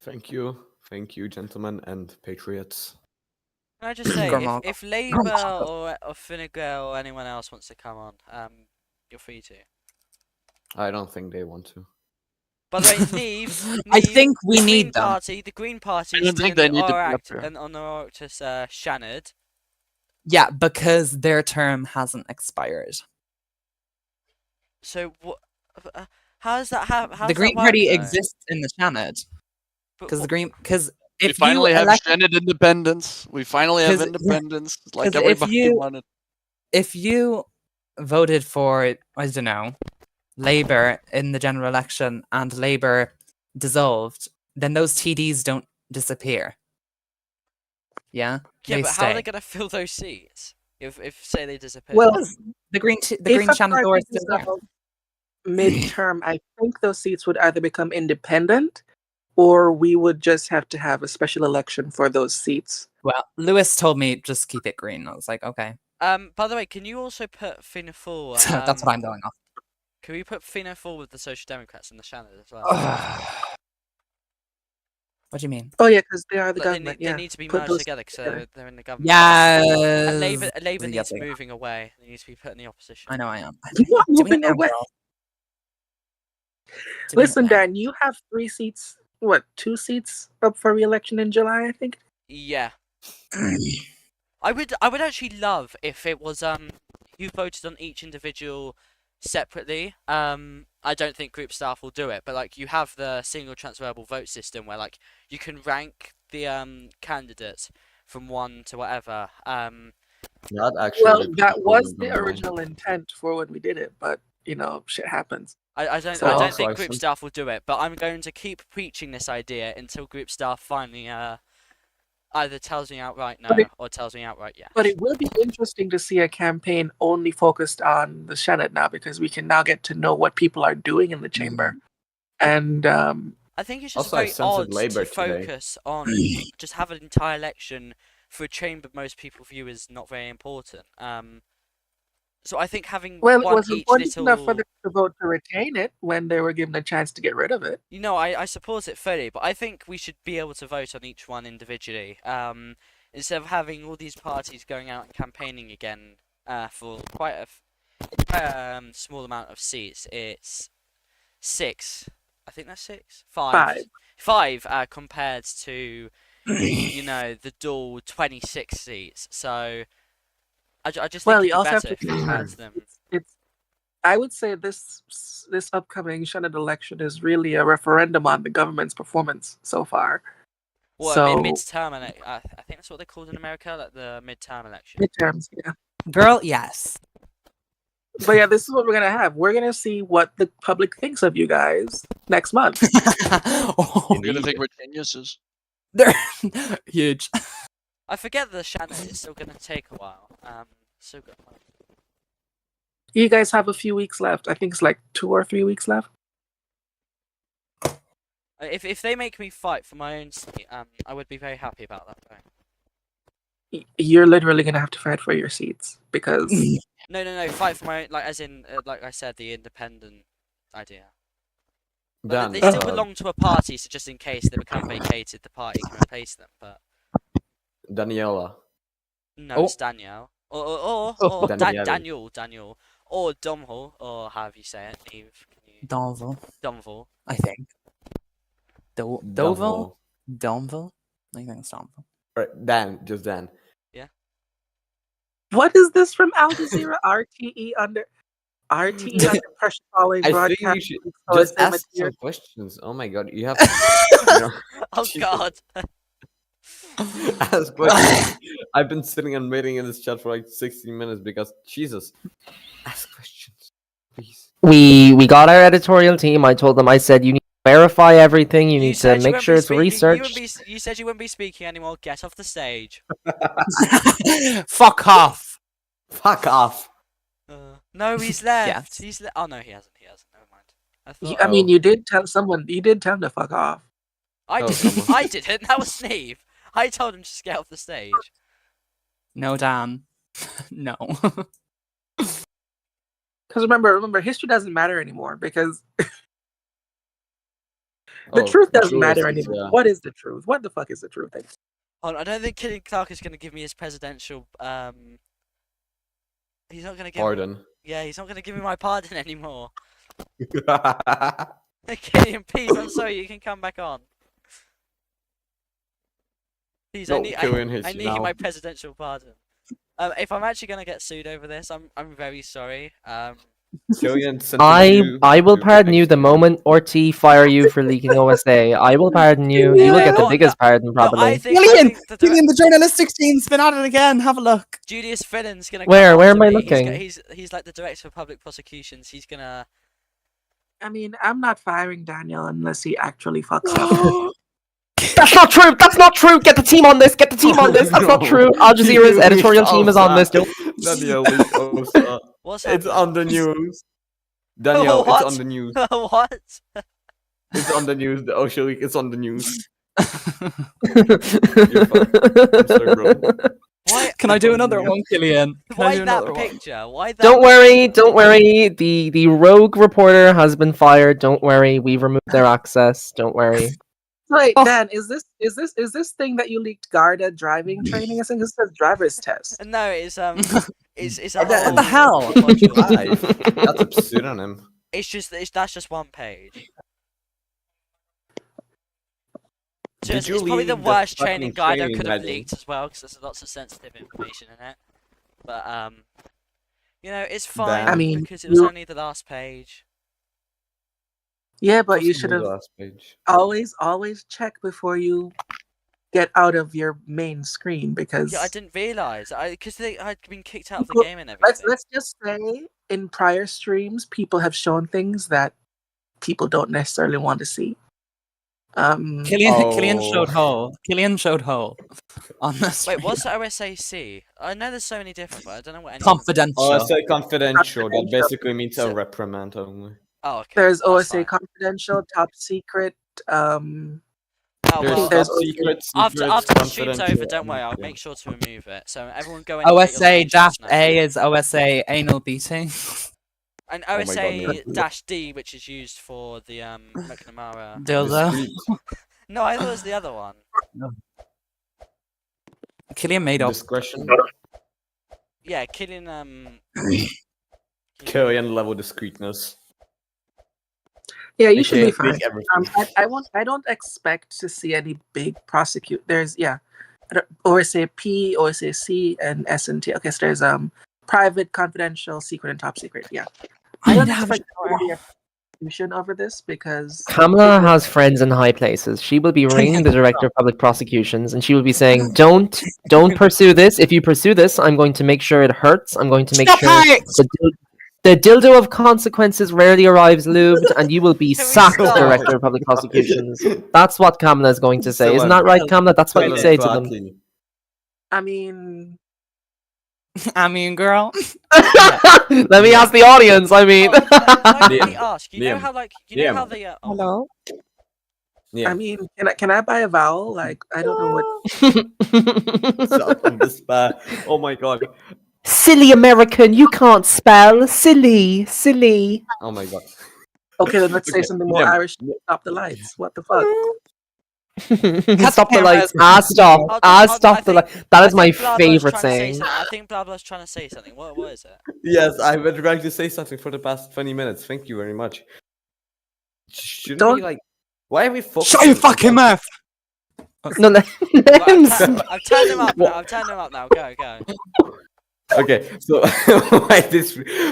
S6: Thank you. Thank you, gentlemen and patriots.
S2: Can I just say, if Labour or Fine Gael or anyone else wants to come on, you're free to.
S6: I don't think they want to.
S2: By the way, leave.
S1: I think we need them.
S2: The Green Party
S7: I don't think they need to be up here.
S2: and on the Oireachtas Seanad.
S1: Yeah, because their term hasn't expired.
S2: So what? How does that happen?
S1: The Green Party exists in the Seanad because
S7: we finally have Seanad independence. We finally have independence, like everybody wanted.
S1: If you voted for, I don't know, Labour in the general election and Labour dissolved, then those TDs don't disappear. Yeah.
S2: Yeah, but how are they going to fill those seats if say they disappear?
S8: Well,
S1: the Green Seanad door is still there.
S8: Midterm, I think those seats would either become independent, or we would just have to have a special election for those seats.
S1: Well, Lewis told me just keep it green. I was like, okay.
S2: By the way, can you also put Fianna Fáil?
S1: That's what I'm going off.
S2: Can we put Fianna Fáil with the Social Democrats in the Seanad as well?
S1: What do you mean?
S8: Oh yeah, because they are the government.
S2: They need to be merged together because they're in the government.
S1: Yeah.
S2: And Labour needs moving away. They need to be put in the opposition.
S1: I know I am.
S8: Moving away. Listen, Dan, you have 3 seats. What, 2 seats up for re-election in July? I think.
S2: Yeah. I would actually love if it was you voted on each individual separately. I don't think group staff will do it, but like you have the single transferable vote system where like you can rank the candidates from 1 to whatever.
S6: Not actually.
S8: Well, that was the original intent for when we did it, but shit happens.
S2: I don't think group staff will do it, but I'm going to keep preaching this idea until group staff finally either tells me outright no or tells me outright yes.
S8: But it will be interesting to see a campaign only focused on the Seanad now, because we can now get to know what people are doing in the chamber. And
S2: I think it's just very odd to focus on just have an entire election for a chamber most people view as not very important. So I think having
S8: it was important enough for them to vote to retain it when they were given a chance to get rid of it.
S2: I support it fully, but I think we should be able to vote on each one individually. Instead of having all these parties going out and campaigning again for quite a small amount of seats. It's 6. I think that's 6. 5. 5 compared to the dual 26 seats. So I just think
S8: you also have to
S2: compare them.
S8: I would say this upcoming Seanad election is really a referendum on the government's performance so far.
S2: Well, midterm, I think that's what they're called in America, like the midterm election.
S8: Midterms, yeah.
S1: Girl, yes.
S8: But yeah, this is what we're gonna have. We're gonna see what the public thinks of you guys next month.
S1: Oh,
S7: I'm gonna think we're geniuses.
S1: they're huge.
S2: I forget the Shannon is still gonna take a while. So good.
S8: You guys have a few weeks left. I think it's like 2 or 3 weeks left.
S2: If they make me fight for my own seat, I would be very happy about that. Though.
S8: You're literally gonna have to fight for your seats because
S2: No, fight for my like as in like I said, the independent idea. But
S6: Dan,
S2: they still belong to a party, so just in case they become vacated, the party can replace them. But
S6: Daniela.
S2: no, it's Danielle or
S6: Danielle.
S2: Daniel, or Domho, or however you say it. Eve, can you...
S1: Domville, I think. Doville?
S6: Domho.
S1: Domville? I think it's Domville.
S6: Right, Dan, just Dan.
S8: what is this from Al Jazeera? RTE under pressure following
S6: I think
S8: broadcast.
S6: you should
S8: so
S6: just
S8: it's
S6: ask
S8: immaterial.
S6: some questions. Oh my god, you have to
S2: Oh God.
S6: ask questions. I've been sitting and waiting in this chat for like 16 minutes because Jesus. Ask questions, please.
S4: We got our editorial team. I told them, I said, you need to verify everything. You need to
S2: said you
S4: make
S2: wouldn't
S4: sure
S2: be
S4: it's
S2: speaking-
S4: researched.
S2: You said you wouldn't be speaking anymore. Get off the stage.
S1: Fuck off.
S6: Fuck off.
S2: No, he's left.
S1: Yes.
S2: Oh no, he hasn't. Never mind. I thought.
S8: I mean, you did tell someone. You did tell him to fuck off.
S2: I
S6: Oh,
S2: didn't.
S6: come on.
S2: I didn't. That was Steve. I told him to just get off the stage.
S1: No, Dan. No.
S8: Because remember, history doesn't matter anymore because the
S6: Oh,
S8: truth doesn't
S6: truth
S8: matter
S6: is,
S8: anymore.
S6: yeah.
S8: What is the truth? What the fuck is the truth?
S2: Oh, I don't think Killian Clark is going to give me his presidential. He's not going to give.
S6: Pardon.
S2: Yeah, he's not going to give me my pardon anymore. Killian, please, I'm sorry. You can come back on. Please,
S6: No,
S2: I need
S6: Killian hates
S2: I
S6: you
S2: need
S6: now.
S2: my presidential pardon. If I'm actually going to get sued over this, I'm very sorry.
S6: Killian sent
S4: I will pardon you the moment Orti fire you for leaking OSA. I will pardon you. You will get the
S2: No,
S4: biggest pardon,
S2: No, I
S4: probably.
S2: think,
S1: Killian!
S2: the
S1: Killian, the journalistic team's been at it again. Have a look.
S2: Julius Fillin's gonna.
S4: Where?
S2: Come
S4: Where
S2: after
S4: am I
S2: me.
S4: looking?
S2: He's like the director of public prosecutions. He's gonna.
S8: I mean, I'm not firing Daniel unless he actually fucks up.
S4: That's not true! That's not true! Get the team on this! Get the team on this! That's not true! Al Jazeera's editorial team is on this.
S6: Daniel leaked OSA.
S2: What's
S6: It's
S2: happening?
S6: on the news. Daniel,
S2: What?
S6: it's on the news.
S2: What?
S6: It's on the news. The OSHA leak. It's on the news.
S2: Why?
S1: Can I do another one, Killian? Can I
S2: Why
S1: do
S2: that
S1: another one?
S2: picture? Why that?
S4: Don't worry. The rogue reporter has been fired. Don't worry. We've removed their access. Don't worry.
S8: Wait,
S1: Oh.
S8: Dan, is this thing that you leaked Garda driving training? I think it says driver's test.
S2: No, it's a
S1: What the hell?
S2: module.
S6: That's a pseudonym.
S2: That's just one page. So
S6: Did
S2: it's
S6: you
S2: probably the
S6: leak the
S2: worst
S6: fucking
S2: training guide I
S6: training
S2: could have
S6: manual?
S2: leaked as well, because there's lots of sensitive information in it. But it's fine.
S6: Dan.
S8: I mean,
S2: because it was
S8: you-
S2: only the last page.
S8: Yeah, but you
S6: What's
S8: should
S6: the
S8: have
S6: last page?
S8: always check before you get out of your main screen because
S2: Yeah, I didn't realize. Because I'd been kicked out of the
S8: Well,
S2: game and everything.
S8: let's just say in prior streams people have shown things that people don't necessarily want to see.
S1: Killian
S6: Oh.
S1: showed hole. Killian showed hole on this.
S2: Wait, what's the OSAC? I know there's so many different, but I don't know what any.
S1: Confidential?
S6: Oh, I say confidential. That
S8: Confidential.
S6: basically means a
S2: So-
S6: reprimand only.
S2: Oh, okay.
S8: There's
S2: that's
S8: OSA
S2: fine.
S8: confidential, top secret.
S2: Oh,
S6: There's
S2: well,
S8: there's
S6: top secret,
S2: after
S6: secrets,
S2: the stream's over,
S6: confidential,
S2: don't worry, I'll
S6: and-
S2: make sure to remove it. So everyone go in. and get your
S1: OSA dash
S2: screenshots now.
S1: A is OSA anal beating.
S2: And
S6: Oh my God,
S2: OSA
S6: no.
S2: dash D, which is used for the McNamara.
S1: Dildo.
S6: Discreet
S2: No, I thought it was the other one.
S1: Killian made up.
S6: discretion.
S2: Yeah, killing
S6: Killian level discreetness.
S8: Yeah, you should
S6: AKA
S8: be fine.
S6: big everything.
S8: I don't expect to see any big prosecute. There's OSA P, OSA C, and S and T. Okay, so there's private, confidential, secret, and top secret. Yeah, I don't expect any execution over this because
S4: Kamala has friends in high places. She will be ringing the director of public prosecutions and she will be saying, don't pursue this. If you pursue this, I'm going to make sure it hurts. I'm going to make
S1: Stop
S4: sure
S1: it!
S4: The dildo of consequences rarely arrives lubed, and you will be
S2: Can we
S4: sacked,
S2: stop?
S4: Director of Public Prosecutions. That's what Kamala is going to say.
S6: So
S4: Isn't that right, Kamala? That's what you
S8: Well,
S4: say to them.
S8: I mean,
S1: I mean, girl.
S4: Let me ask the audience. I mean,
S2: Can I quickly
S6: Liam,
S2: ask? You know
S6: Liam,
S2: how like you know how
S6: Liam.
S2: they
S1: Hello.
S6: Yeah.
S8: I mean, can I buy a vowel? Like, I don't know what.
S6: Stop on the spot. Oh my god.
S4: silly American, you can't spell. Silly.
S6: Oh my god.
S8: Okay, then let's say
S6: Okay,
S8: something more
S6: Liam.
S8: Irish. Stop the lights. What the fuck?
S4: Stop the
S1: camera
S4: lights.
S1: as-
S4: Stop.
S2: Hold on, hold on,
S4: Stop
S2: I
S4: the
S2: think-
S4: lights. That
S2: I
S4: is my
S2: think Blabla's
S4: favorite
S2: trying to say
S4: saying.
S2: something. I think Blabla's trying to say something. What is it?
S6: Yes, I've been trying to say something for the past 20 minutes. Thank you very much. Shouldn't we
S8: Don't-
S6: like? Why are we focusing?
S1: Shut your
S6: on
S1: fucking mouth.
S4: No, let
S2: Right,
S4: him
S2: I've turned him up now. I've turned him up now. Go.
S6: Okay, so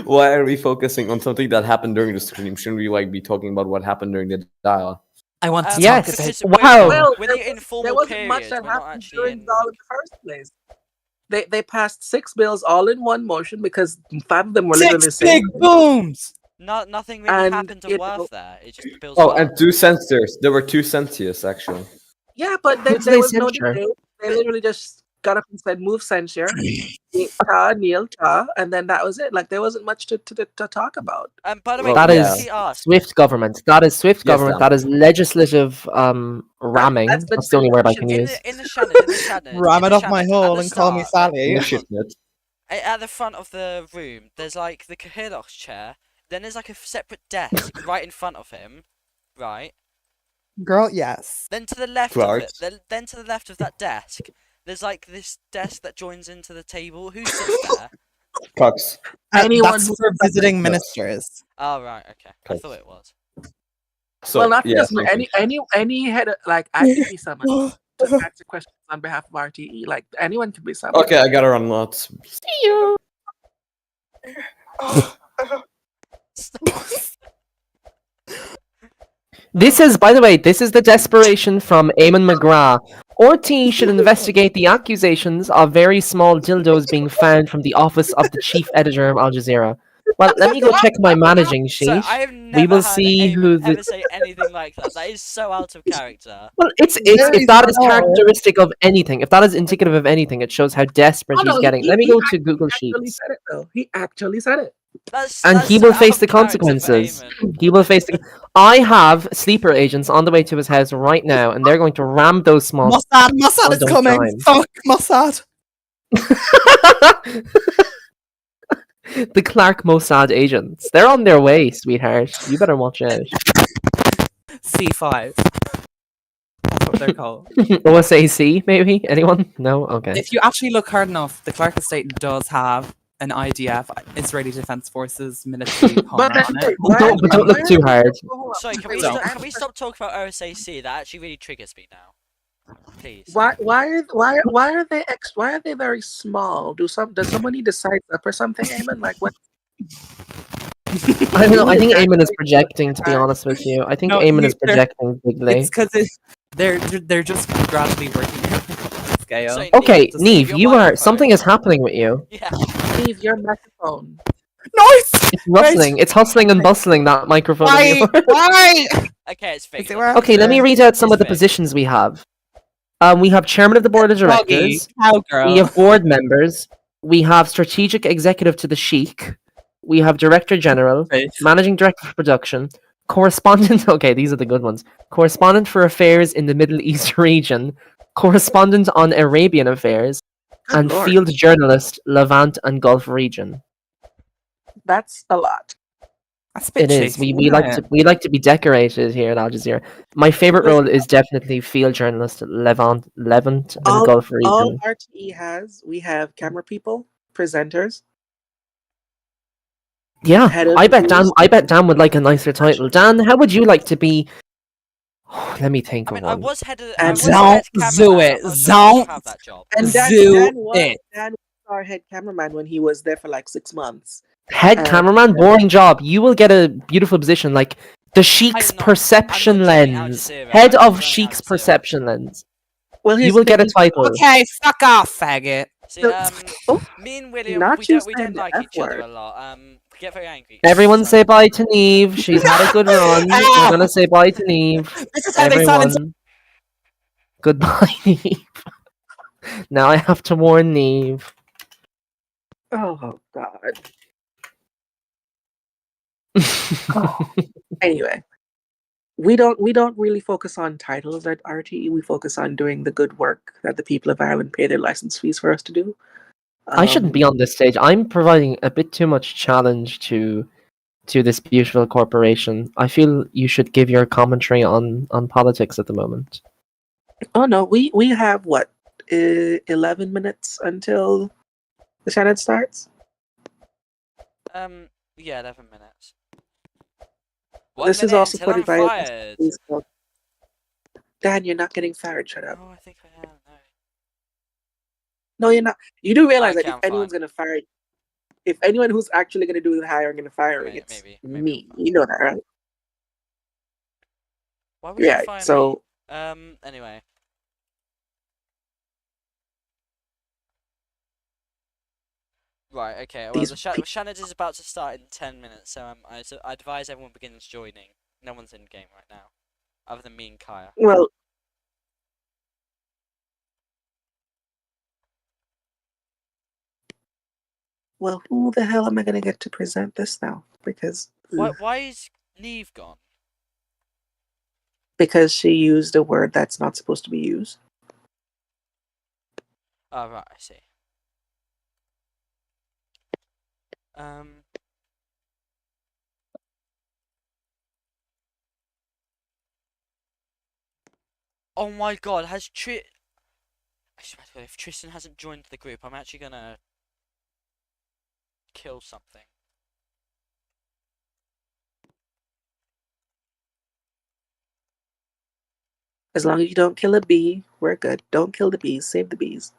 S6: why are we focusing on something that happened during the stream? Shouldn't we like be talking about what happened during the dial?
S1: I want to
S4: Yes.
S1: talk about.
S2: because
S4: Wow.
S8: Well,
S2: We're
S8: there
S2: the informal
S8: there wasn't
S2: period.
S8: much that
S2: We're not
S8: happened
S2: actually
S8: during
S2: in.
S8: the all in the first place. They passed 6 bills all in one motion because 5 of them were literally the
S1: 6
S8: same.
S1: big booms.
S2: Nothing really
S8: And,
S2: happened of
S8: you
S2: worth
S8: know-
S2: there. It just the bills.
S6: Oh,
S2: were
S6: and 2 censors. There were 2 censors actually.
S8: Yeah, but
S4: Who did
S8: there
S4: they
S8: was no
S4: censure?
S8: debate. They literally just got up and said, "Move censure, Neil, and then that was it. Like there wasn't much to talk about.
S2: By the way,
S6: Well,
S2: can I
S4: That is
S2: quickly ask?
S4: Swift government. That is Swift
S6: Yes,
S4: government.
S6: Dan.
S4: That is legislative ramming.
S8: That's
S4: That's the only word I can
S2: In
S4: use.
S2: the Shannon.
S1: Ram it up my hole and call me Sally.
S2: At the front of the room, there's like the Cahilloc's chair. Then there's like a separate desk right in front of him, right?
S1: Girl, yes.
S2: Then to the left
S6: Clarks.
S2: of it, then to the left of that desk, there's like this desk that joins into the table. Who sits there?
S6: Cox.
S8: Anyone
S1: That's
S8: who-
S1: for visiting ministers.
S2: Oh right, okay. I
S6: Okay.
S2: thought it was.
S6: So
S8: well, not
S6: yeah,
S8: just
S6: thank you.
S8: any head of, like I could be summoned to answer questions on behalf of RTE. Like anyone could be summoned.
S6: Okay, I gotta run lots.
S4: This is, by the way, this is the desperation from Eamon McGrath. RT should investigate the accusations of very small dildos being found from the office of the chief editor of Al Jazeera. Well, let me go check my managing sheet.
S2: So I have never
S4: will
S2: heard
S4: see
S2: anyone
S4: who the-
S2: ever say anything like that. That is so out of character.
S4: Well, it's
S1: Very
S4: if that is
S1: small.
S4: characteristic of anything, if that is indicative of anything, it shows how desperate
S8: Oh, no,
S4: he's getting.
S8: he-
S4: Let me
S8: he
S4: go to Google
S8: Actually
S4: Sheets.
S8: said it though. He actually said it.
S4: And
S2: That's
S4: he
S2: so
S4: will
S2: out
S4: face
S2: of
S4: the
S2: character for
S4: consequences.
S2: Eamon.
S4: He will face the. I have sleeper agents on the way to his house right now, and they're going to ram those small.
S1: Mossad is
S4: don't
S1: coming.
S4: time.
S1: Fuck Mossad.
S4: The Clark Mossad agents. They're on their way, sweetheart. You better watch out.
S1: C5. That's what they're called.
S4: OSAC, maybe? Anyone? No? Okay.
S1: If you actually look hard enough, the Clark estate does have an IDF, Israeli Defense Forces military
S8: But
S1: comma on it.
S8: why-
S4: But don't look
S8: why-
S4: too hard.
S2: Sorry, can we
S1: Don't.
S2: stop talking about OSAC? That actually really triggers me now. Please.
S8: Why are they very small? Does someone need to size up or something, Eamon? Like what?
S4: I don't know. I think Eamon is projecting, to be honest with you. I think
S1: No,
S4: Eamon is
S1: they're-
S4: projecting bigly.
S1: It's because they're just gradually working at scale.
S2: Sorry,
S4: Okay,
S1: Just
S4: Neve,
S2: your
S4: you are.
S2: microphone.
S4: Something is happening with you.
S2: Yeah.
S8: Leave your microphone.
S1: Nice.
S4: It's rustling. It's hustling and bustling, that microphone. of
S1: Why?
S4: yours.
S1: Why?
S2: Okay, it's fixed.
S1: Is it where-
S4: Okay, let me read out some
S2: It's
S4: of the
S2: fixed.
S4: positions we have. We have chairman of the board of directors.
S1: Cowgirl.
S4: We have board members. We have strategic executive to the Sheikh. We have director general, managing director for production, correspondent. Okay, these are the good ones. Correspondent for affairs in the Middle East region, correspondent on Arabian affairs,
S8: Good
S4: and
S8: Lord.
S4: field journalist Levant and Gulf region.
S8: That's a lot.
S1: That's a bit
S4: It is.
S1: cheeky,
S4: We
S1: isn't
S4: like
S1: it?
S4: to be decorated here at Al Jazeera. My favorite role is definitely field journalist Levant and Gulf region.
S8: All RTE has, we have camera people, presenters.
S4: Yeah,
S8: head of
S4: I bet
S8: news.
S4: Dan would like a nicer title. Dan, how would you like to be? Let me think
S2: I
S4: of
S2: mean, I
S4: one.
S2: was head of.
S8: And
S2: I was
S1: don't
S2: head
S1: do
S2: cameraman.
S1: it.
S2: I'm not sure if I
S1: Don't
S2: should have that job.
S8: And
S1: Zoo
S8: was,
S1: it.
S8: Dan was our head cameraman when he was there for like 6 months.
S4: Head cameraman, boring job. You will get a beautiful position like the Sheik's
S2: I'm not-
S4: perception
S2: I'm not joining Al
S4: lens.
S2: Jazeera.
S4: Head
S2: I'm not
S4: of
S2: joining Al
S4: Sheik's
S2: Jazeera.
S4: perception lens.
S8: Well,
S4: You will get a title.
S1: Okay, fuck off, faggot.
S2: See,
S8: So- oh,
S2: me and William,
S8: not
S2: we
S8: you
S2: don't
S8: saying the
S2: like
S8: F
S2: each other
S8: word.
S2: a lot. get very angry.
S4: Everyone
S2: Sorry.
S4: say bye to Neve. She's had a good run. We're gonna say bye to Neve.
S1: This is how they silence.
S4: Everyone. Goodbye, Neve. Now I have to warn Neve.
S8: Oh God. Anyway, we don't really focus on titles at RTE. We focus on doing the good work that the people of Ireland pay their license fees for us to do.
S4: I shouldn't be on this stage. I'm providing a bit too much challenge to this beautiful corporation. I feel you should give your commentary on politics at the moment.
S8: Oh no, we have what 11 minutes until the channel starts.
S2: Yeah, 11 minutes.
S8: This is
S2: minute
S8: all
S2: until
S8: supported
S2: I'm
S8: by
S2: fired.
S8: Dan, you're not getting fired. Shut up.
S2: Oh, I think I am.
S8: No, you're not. You do realize
S2: Okay,
S8: that if
S2: I'm
S8: anyone's
S2: fine.
S8: gonna fire you, if anyone who's actually gonna do the hiring and the firing, it's
S2: Maybe
S8: me.
S2: I'm fine.
S8: You know that, right?
S2: Why would you fire
S8: so
S2: me? Anyway. Right, okay. Well, the Shannon is about to start in 10 minutes, so I advise everyone begins joining. No one's in game right now, other than me and Kaya.
S8: Well, who the hell am I gonna get to present this now? Because
S2: why is Neve gone?
S8: Because she used a word that's not supposed to be used.
S2: Oh, right, I see. Oh my God, I swear to God, if Tristan hasn't joined the group, I'm actually gonna kill something.
S8: As long as you don't kill a bee, we're good. Don't kill the bees. Save the bees.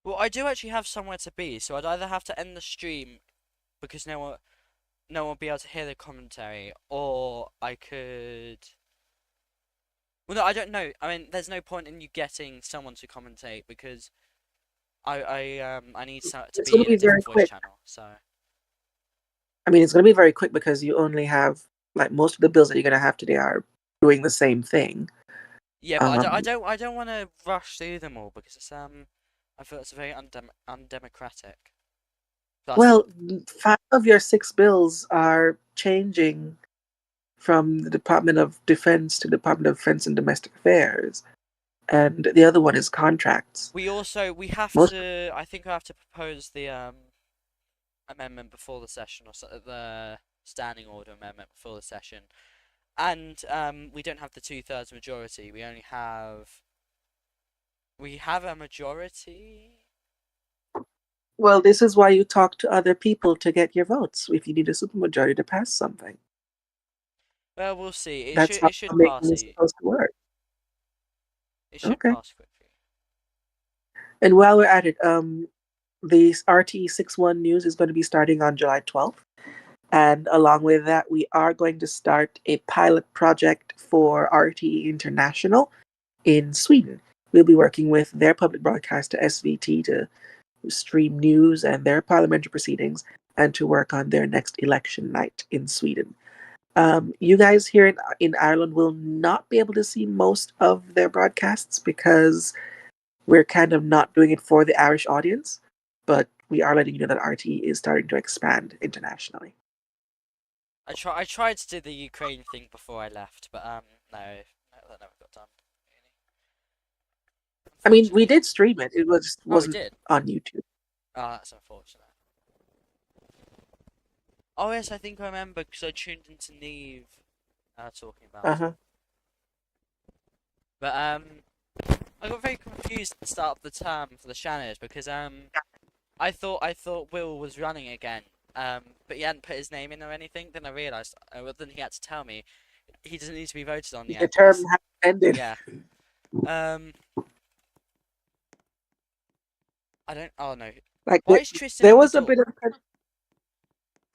S2: Well, I do actually have somewhere to be, so I'd either have to end the stream because no one will be able to hear the commentary, or I could. Well, no, I don't know. I mean, there's no point in you getting someone to commentate because I need to be in a different voice channel. So.
S8: I mean, it's going to be very quick because you only have like most of the bills that you're going to have today are doing the same thing.
S2: Yeah, but I don't want to rush through them all because it's I feel it's very undemocratic.
S8: Well, 5 of your 6 bills are changing from the Department of Defense to Department of Defense and Domestic Affairs, and the other one is contracts.
S2: We have to. I think I have to propose the amendment before the session, or the standing order amendment before the session, and we don't have the 2/3 majority. We only have. We have a majority.
S8: Well, this is why you talk to other people to get your votes. If you need a supermajority to pass something.
S2: Well, we'll see.
S8: That's
S2: it should
S8: how
S2: pass.
S8: it's supposed to work.
S2: It should pass quickly.
S8: And while we're at it, the RTE 61 news is going to be starting on July 12th. And along with that, we are going to start a pilot project for RTE International in Sweden. We'll be working with their public broadcaster, SVT, to stream news and their parliamentary proceedings and to work on their next election night in Sweden. You guys here in Ireland will not be able to see most of their broadcasts because we're kind of not doing it for the Irish audience, but we are letting you know that RTE is starting to expand internationally.
S2: I tried to do the Ukraine thing before I left, but no, that never got done. Really.
S8: I mean, we did stream it. It wasn't on YouTube.
S2: Oh, that's unfortunate. Oh yes, I think I remember because I tuned into Neve talking about it. But I got very confused at the start of the term for the Shannons because I thought Will was running again. But he hadn't put his name in or anything. Then I realised. Then he had to tell me he doesn't need to be voted on yet.
S8: The term has ended.
S2: Yeah. I don't. Oh no.
S8: Like
S2: why is Tristan?
S8: There was a bit of.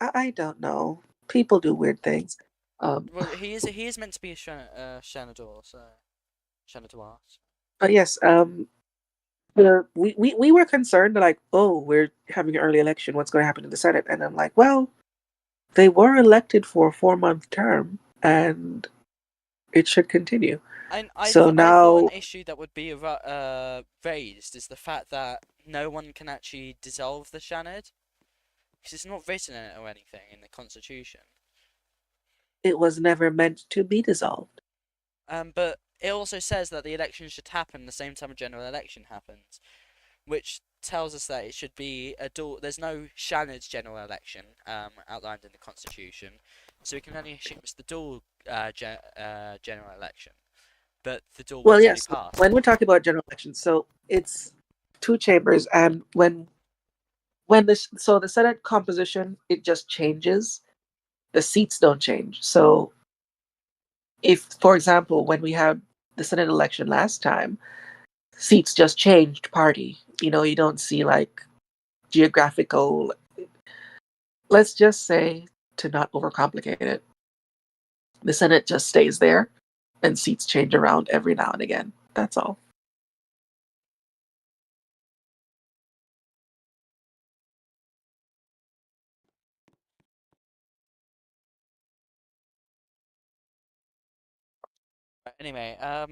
S8: I don't know. People do weird things.
S2: Well, he is meant to be a Shanador, so Shanador.
S8: But yes. we were concerned, like, oh, we're having an early election. What's going to happen to the Senate? And I'm like, well, they were elected for a 4-month term, and it should continue.
S2: I
S8: So
S2: thought
S8: now,
S2: an issue that would be raised is the fact that no one can actually dissolve the Shannon, because it's not written in it or anything in the Constitution.
S8: it was never meant to be dissolved.
S2: But it also says that the election should happen the same time a general election happens, which tells us that it should be a dual. There's no Shannon's general election outlined in the Constitution, so we can only assume it's the dual general election. But the dual
S8: Well,
S2: one's already
S8: yes,
S2: passed.
S8: when we're talking about general elections, so it's 2 chambers, and when the Senate composition, it just changes. The seats don't change. So if, for example, when we had the Senate election last time, seats just changed party. You know, you don't see like geographical. Let's just say, to not overcomplicate it, the Senate just stays there and seats change around every now and again. That's all.
S2: Anyway, I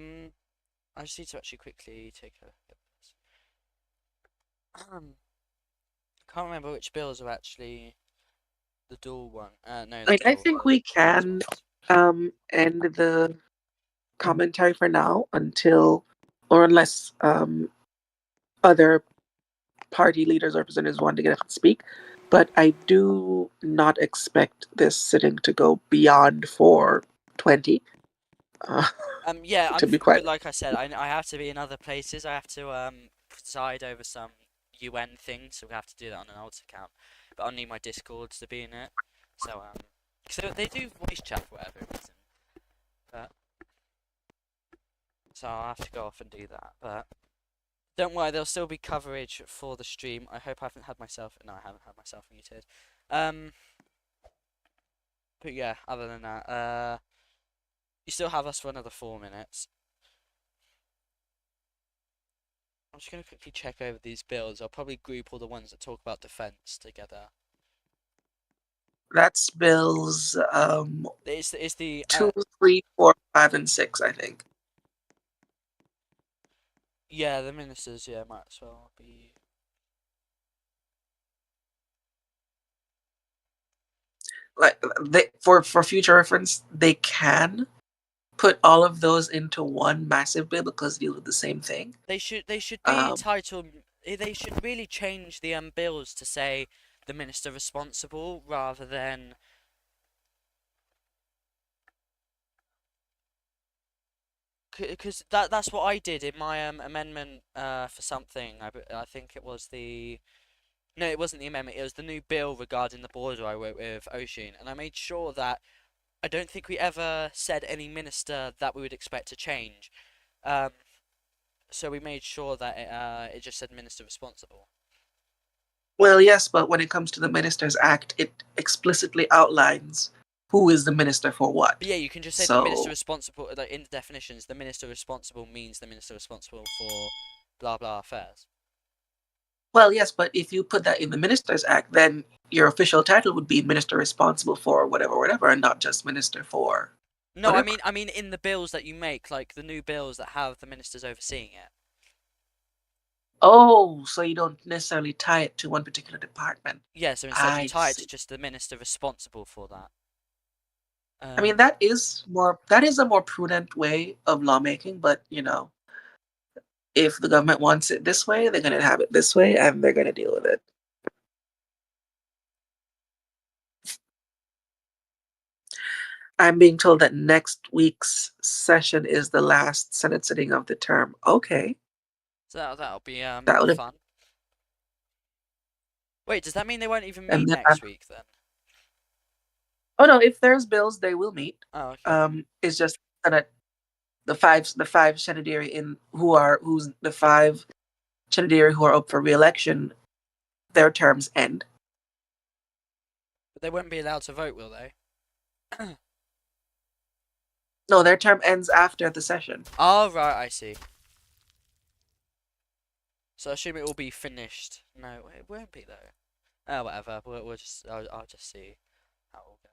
S2: just need to actually quickly take a look at this. Can't remember which bills are actually the dual one. No, the
S8: Like, I
S2: dual.
S8: think we can end the commentary for now until, or unless other party leaders or representatives want to get up and speak. But I do not expect this sitting to go beyond 4:20.
S2: Yeah,
S8: to be quite.
S2: but like I said, I have to be in other places. I have to preside over some UN things, so we have to do that on an alt account. But I'll need my Discords to be in it. So because they do voice chat for whatever reason. But so I'll have to go off and do that. But don't worry, there'll still be coverage for the stream. I hope I haven't had myself. No, I haven't had myself muted. But yeah, other than that, you still have us for another 4 minutes. I'm just going to quickly check over these bills. I'll probably group all the ones that talk about defence together.
S8: That's bills
S2: It's the
S8: 2, 3, 4, 5, and 6, I think.
S2: yeah, the ministers, yeah, might as well be.
S8: Like, for future reference, they can put all of those into one massive bill because they deal with the same thing.
S2: They should be titled. They should really change the bills to say the minister responsible rather than. Because that's what I did in my amendment for something. I think it was the. No, it wasn't the amendment. It was the new bill regarding the border I wrote with Oisin, and I made sure that I don't think we ever said any minister that we would expect to change. So we made sure that it just said minister responsible.
S8: Well, yes, but when it comes to the Ministers Act, it explicitly outlines who is the minister for what.
S2: But yeah, you can just say the minister responsible. Like in the definitions, the minister responsible means the minister responsible for blah blah affairs.
S8: Well, yes, but if you put that in the Ministers Act, then your official title would be minister responsible for whatever, and not just minister for.
S2: No,
S8: whatever.
S2: I mean in the bills that you make, like the new bills that have the ministers overseeing it.
S8: Oh, so you don't necessarily tie it to one particular department.
S2: Yeah, so instead you tie it to just the minister responsible for that.
S8: I mean, that is a more prudent way of lawmaking, but if the government wants it this way, they're going to have it this way, and they're going to deal with it. I'm being told that next week's session is the last Senate sitting of the term. Okay.
S2: So that'll be
S8: would
S2: fun. Wait, does that mean they won't even meet
S8: then
S2: next week then?
S8: Oh no, if there's bills, they will meet.
S2: Oh, okay.
S8: It's just that the five Shanadiri who's the 5 Shanadiri who are up for re-election, their terms end.
S2: But they won't be allowed to vote, will they?
S8: No, their term ends after the session.
S2: Oh right, I see. So I assume it will be finished. No, it won't be though. Oh, whatever. We'll just I'll just see how it all goes.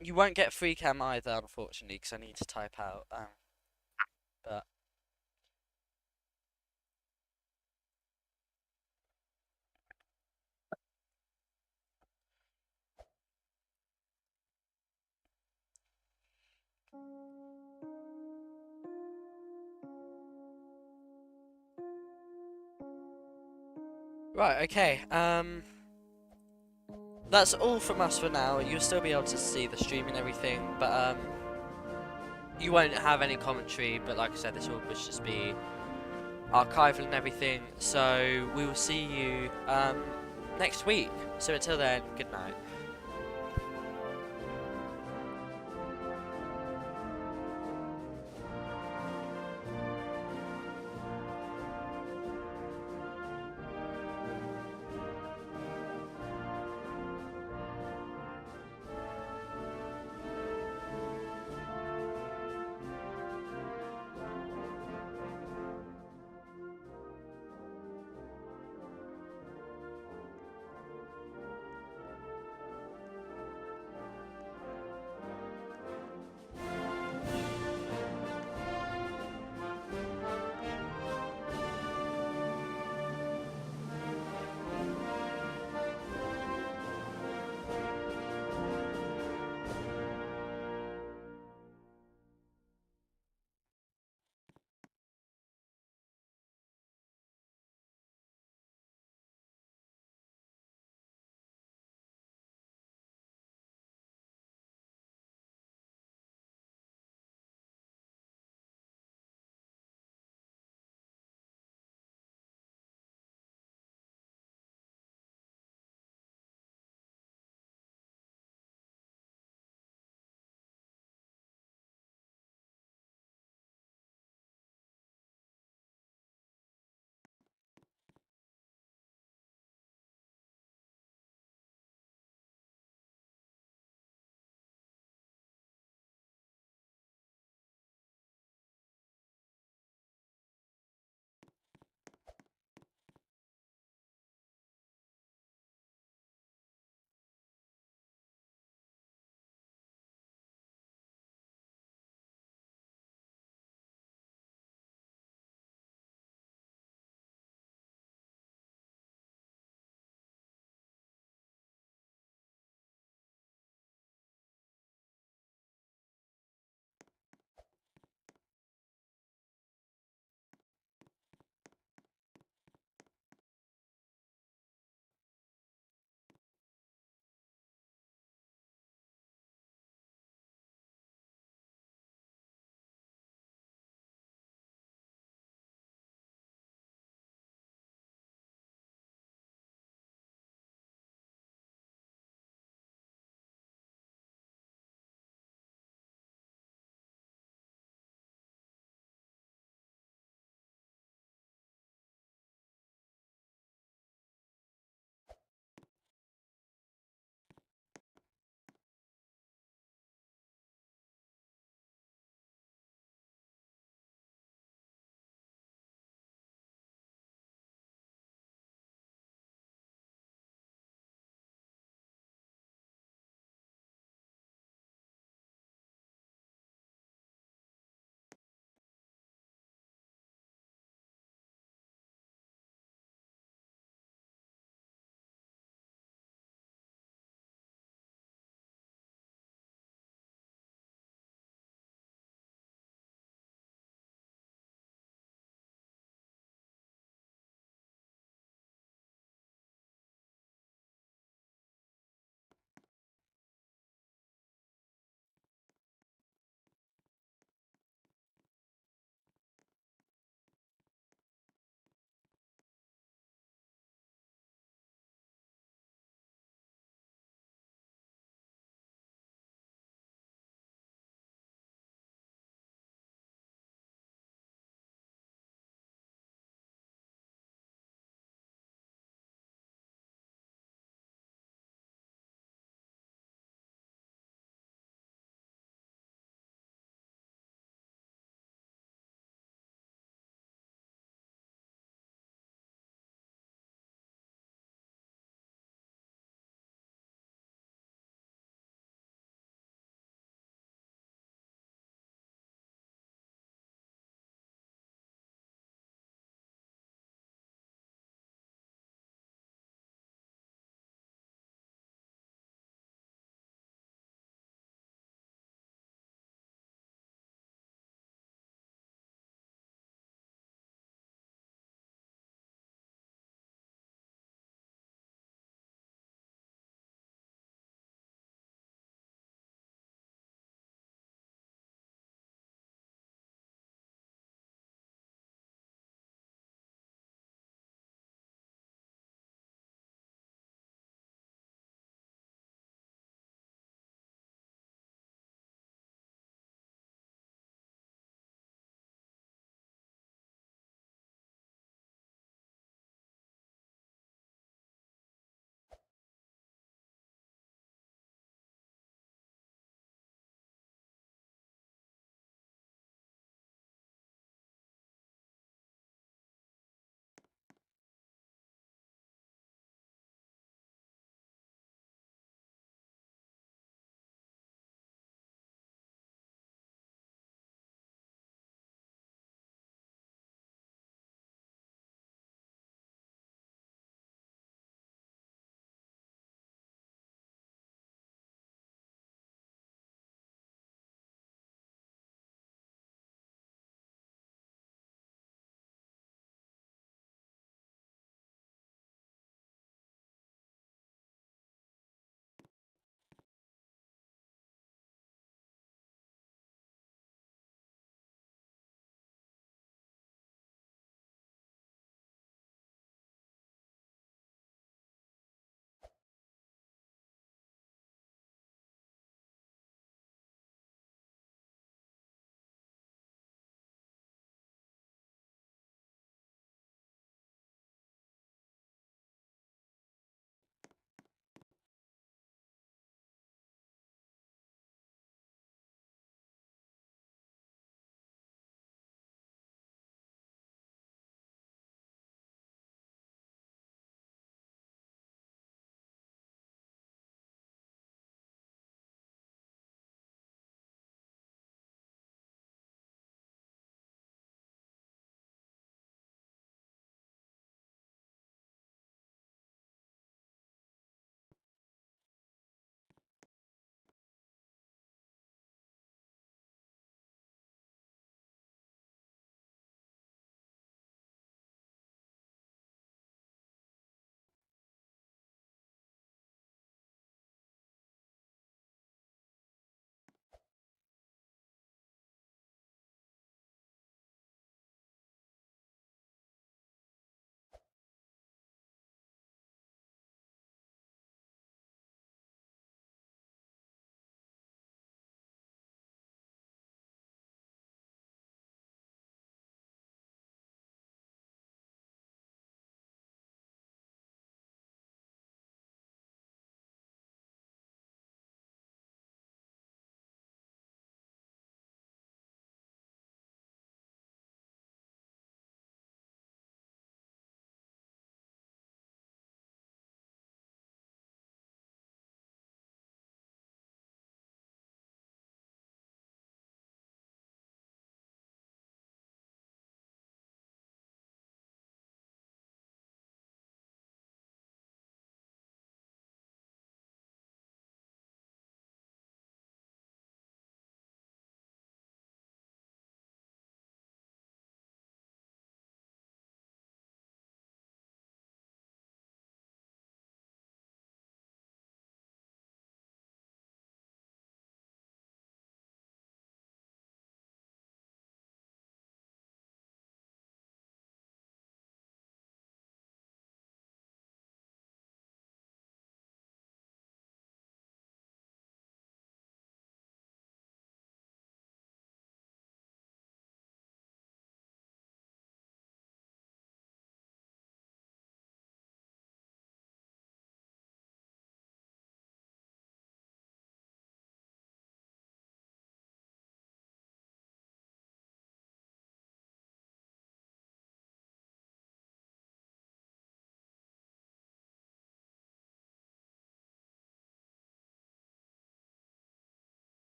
S2: You won't get free cam either, unfortunately, because I need to type out. But right, okay. That's all from us for now. You'll still be able to see the stream and everything, but you won't have any commentary. But like I said, this will just be archival and everything. So we will see you next week. So until then, good night.